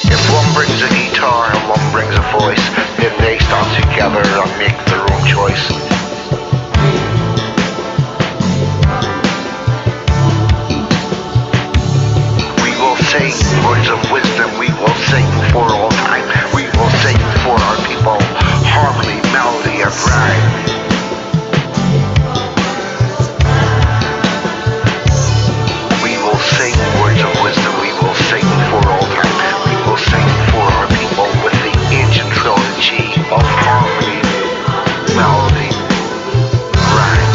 If one brings a guitar and one brings a voice, then they stand together and make their own choice. We will sing words of wisdom, we will sing for all time. We will sing for our people, harmony, melody and rhyme. We will sing words of wisdom, we will sing for all time. We will sing for our people with the ancient trilogy of harmony, melody, rhyme.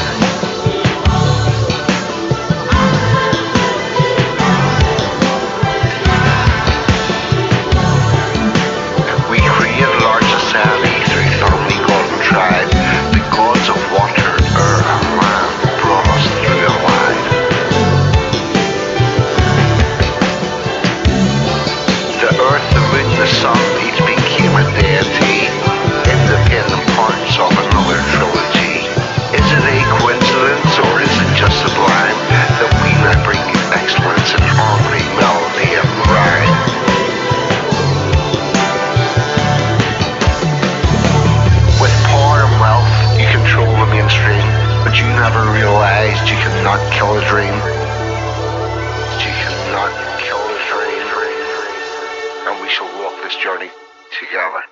We created our society through thoroughly golden tribe. The gods of water, air and land brought us through a line. The earth, the moon, the sun, each became a deity, independent parts of another trilogy. Is it a coincidence or is it just sublime that we now bring excellence in harmony, melody and rhyme? With power and wealth, you control the mainstream, but you never realized you cannot kill a dream. You cannot kill a dream. And we shall walk this journey together.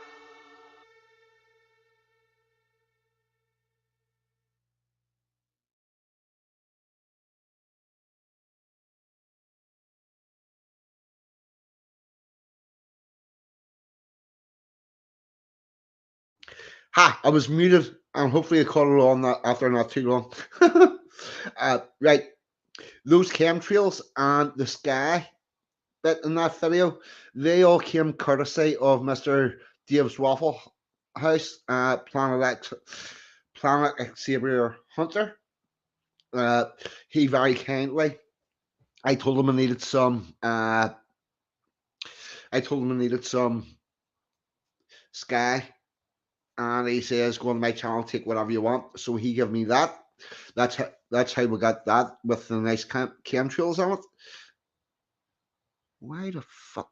Ha! I was muted, and hopefully I caught it on that after not too long. Right, those chemtrails and the sky bit in that video, they all came courtesy of Mr. Dave's Waffle House, Planet Xavier Hunter. He very kindly, I told him I needed some. I told him I needed some sky, and he says, "Go on my channel, take whatever you want." So he gave me that. That's how we got that with the nice chemtrails on it. Why the fuck?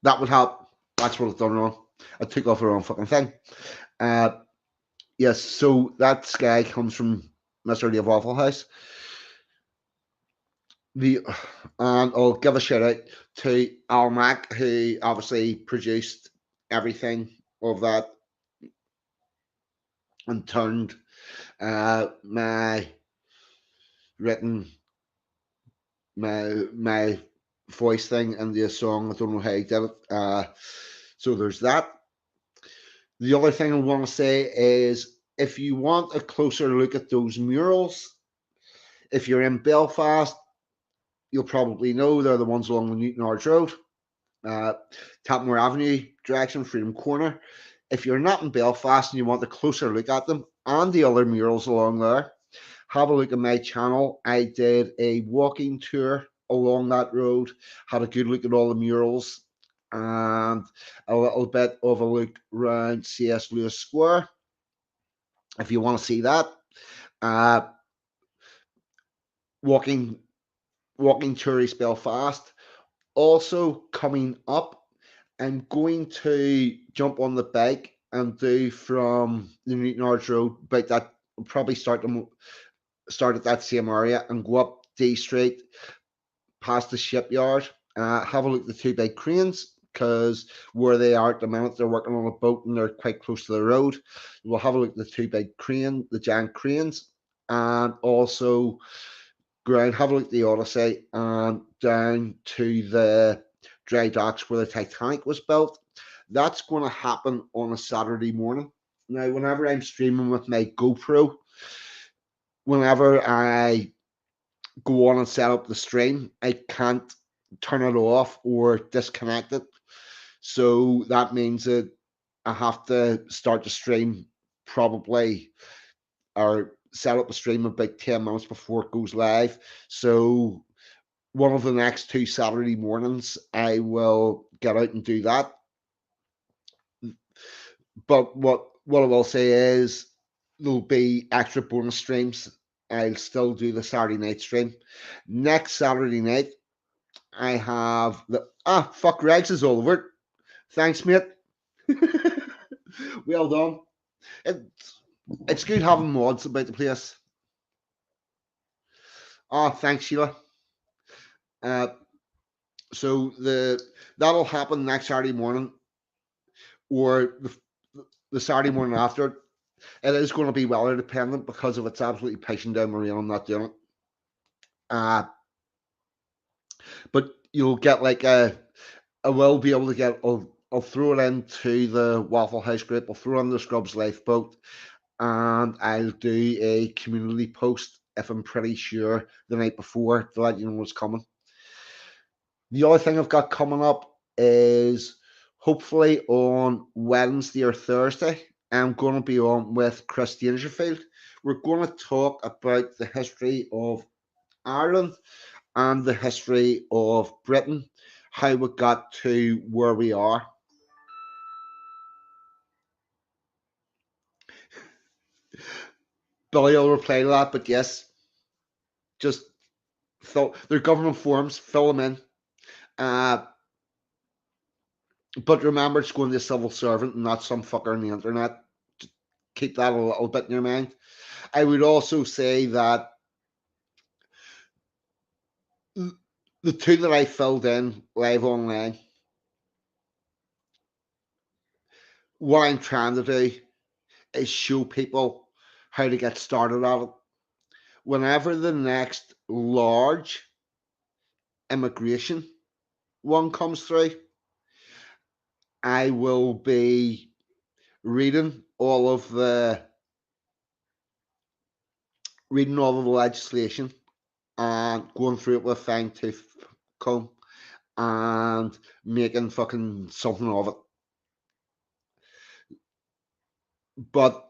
That would help. That's what I've done wrong. I took off the wrong fucking thing. Yes, so that sky comes from Mr. Dave Waffle House. And I'll give a shout out to Al Mac, who obviously produced everything of that and turned my voice thing into a song. I don't know how he did it. So there's that. The other thing I want to say is, if you want a closer look at those murals, if you're in Belfast, you'll probably know they're the ones along the Newton Arch Road, Tapmore Avenue direction, Freedom Corner. If you're not in Belfast and you want a closer look at them and the other murals along there, have a look at my channel. I did a walking tour along that road, had a good look at all the murals and a little bit of a look around C.S. Lewis Square. If you want to see that, walking tourist Belfast. Also coming up, I'm going to jump on the bike and do from the Newton Arch Road, but that will probably start at that same area and go up D Street past the shipyard. Have a look at the two big cranes, because where they are at the minute, they're working on a boat and they're quite close to the road. We'll have a look at the two big the giant cranes, and also have a look at the Odyssey and down to the dry docks where the Titanic was built. That's going to happen on a Saturday morning. Now, whenever I'm streaming with my GoPro, whenever I go on and set up the stream, I can't turn it off or disconnect it. So that means that I have to start the stream probably, or set up a stream about 10 minutes before it goes live. So one of the next 2 Saturday mornings, I will get out and do that. But what I will say is there'll be extra bonus streams. I'll still do the Saturday night stream. Next Saturday night, I have the fuck Regs is all over it. Thanks, mate. Well done. It's good having mods about the place. Thanks, Sheila. So that'll happen next Saturday morning, or the Saturday morning after. It is going to be weather dependent because if it's absolutely pissing down rain, I'm not doing it. But you'll get like I will be able to get. I'll throw it into the Waffle House group. I'll throw it in the Scrubs Lifeboat, and I'll do a community post if I'm pretty sure the night before to let you know what's coming. The other thing I've got coming up is hopefully on Wednesday or Thursday, I'm going to be on with Chris Dangerfield. We're going to talk about the history of Ireland and the history of Britain, how we got to where we are. Billy will reply to that, but yes, just their government forms, fill them in. But remember, it's going to a civil servant and not some fucker on the internet. Just keep that a little bit in your mind. I would also say that the two that I filled in live online, what I'm trying to do is show people how to get started at it. Whenever the next large immigration one comes through, I will be reading all of the legislation and going through it with a fine tooth comb and making fucking something of it. But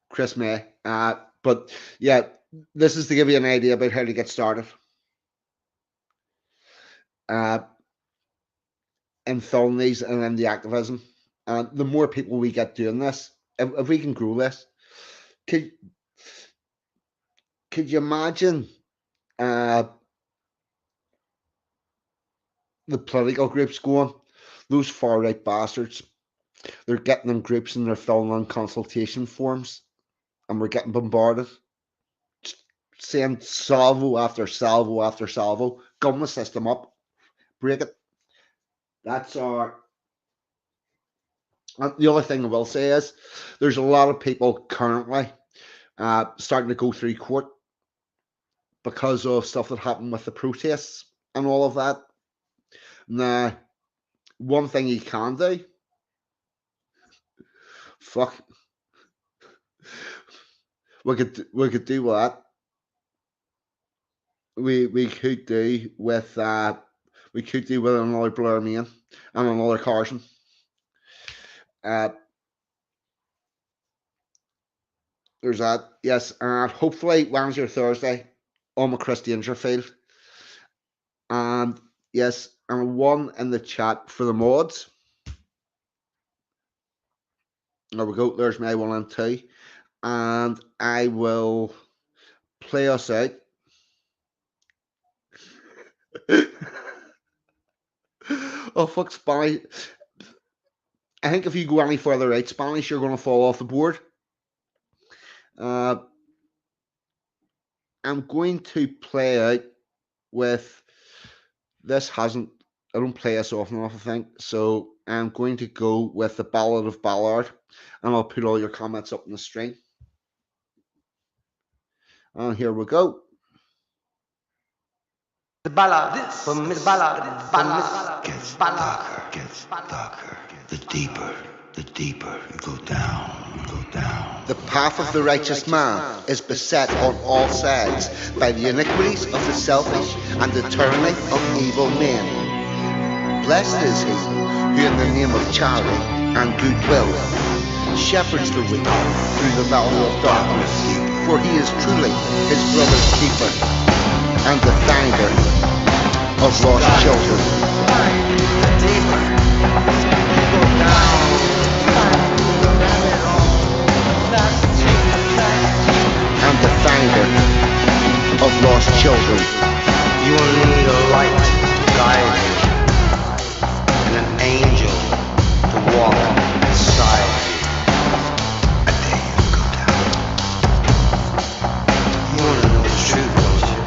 Chris May, but yeah, this is to give you an idea about how to get started. In filling these and in the activism. The more people we get doing this, if we can grow this, could you imagine the political groups going, those far right bastards, they're getting in groups and they're filling on consultation forms and we're getting bombarded, saying salvo after salvo after salvo, gum the system up, break it. That's our. The other thing I will say is there's a lot of people currently starting to go through court because of stuff that happened with the protests and all of that. Now, one thing you can do, we could do what we could do with another Blair Main and another Carson. There's that, yes, and hopefully Wednesday or Thursday on with Chris Dangerfield. And yes, and one in the chat for the mods. There we go, there's my 1 and 2. And I will play us out. Oh, fuck Spanish. I think if you go any further out Spanish, you're going to fall off the board. I'm going to play out with, I don't play this often enough, I think, so I'm going to go with the Ballad of Ballard, and I'll put all your comments up on the stream. And here we go. The ballad, from the ballad Gets darker. The deeper you go down. The path of the righteous man is beset on all sides by the iniquities of the selfish and the tyranny of evil men. Blessed is he who in the name of charity and goodwill shepherds the weak through the valley of darkness, for he is truly his brother's keeper and the finder of lost children. And the finder of lost children. You will need a light to guide you, and an angel to walk beside you. I dare you to go down. You want to know the truth, don't you?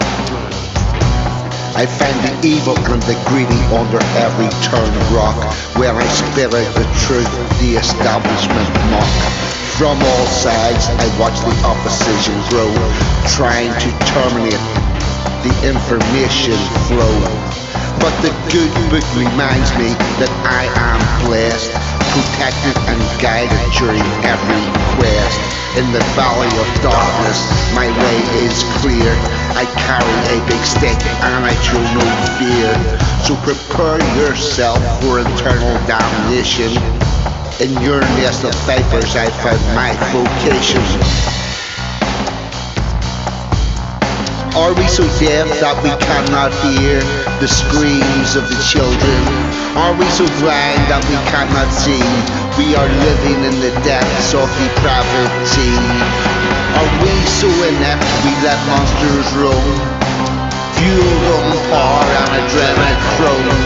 I find the evil and the greedy under every turned rock, where I spit out the truth the establishment mock. From all sides I watch the opposition grow, trying to terminate the information flow. But the good book reminds me that I am blessed, protected and guided during every quest. In the valley of darkness, my way is clear. I carry a big stick and I show no fear. So prepare yourself for eternal damnation. In your nest of vipers I found my vocation. Are we so deaf that we cannot hear the screams of the children? Are we so blind that we cannot see? We are living in the depths of depravity. Are we so inept we let monsters roam, fueled on power and adrenaline?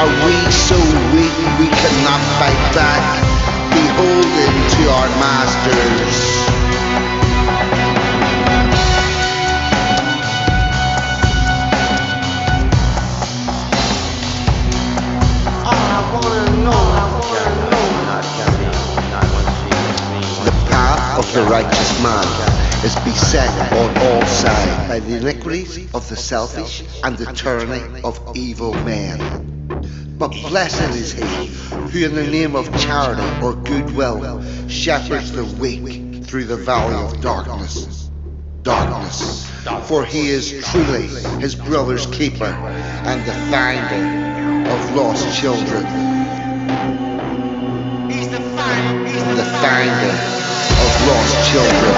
Are we so weak we cannot fight back, beholden to our masters? The path of the righteous man is beset on all sides by the iniquities of the selfish and the tyranny of evil men. But blessed is he who in the name of charity or goodwill shepherds the weak through the valley of darkness. For he is truly his brother's keeper and the finder of lost children. The finder of lost children.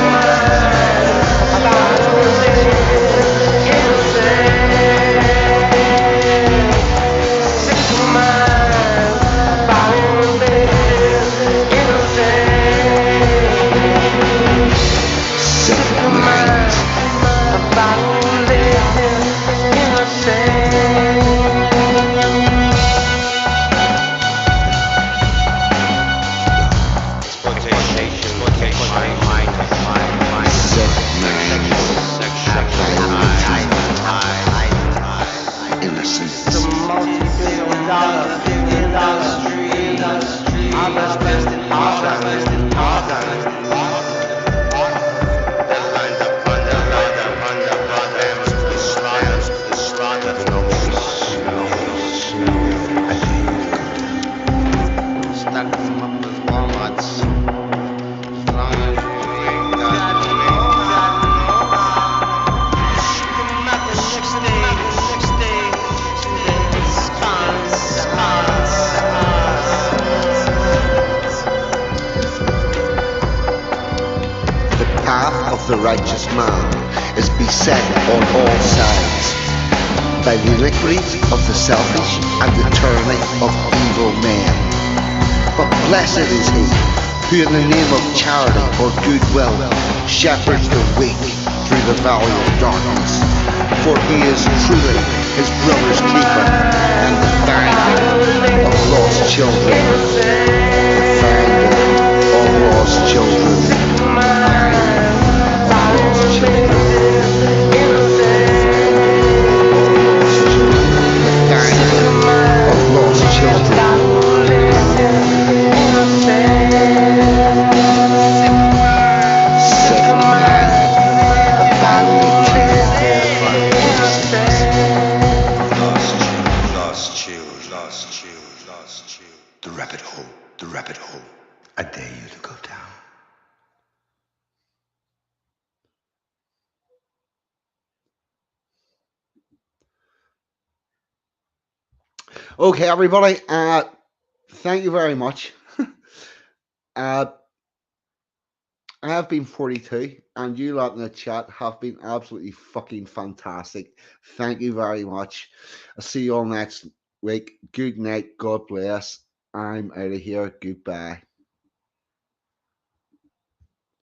The righteous man is beset on all sides by the iniquities of the selfish and the tyranny of evil men. But blessed is he who in the name of charity or goodwill shepherds the weak through the valley of darkness. For he is truly his brother's keeper and the finder of lost children. The finder of lost children. The rabbit hole. I dare you to go down. Okay, everybody. Thank you very much. I have been 42, and you lot in the chat have been absolutely fucking fantastic. Thank you very much. I'll see you all next week. Good night. God bless. I'm out of here. Goodbye.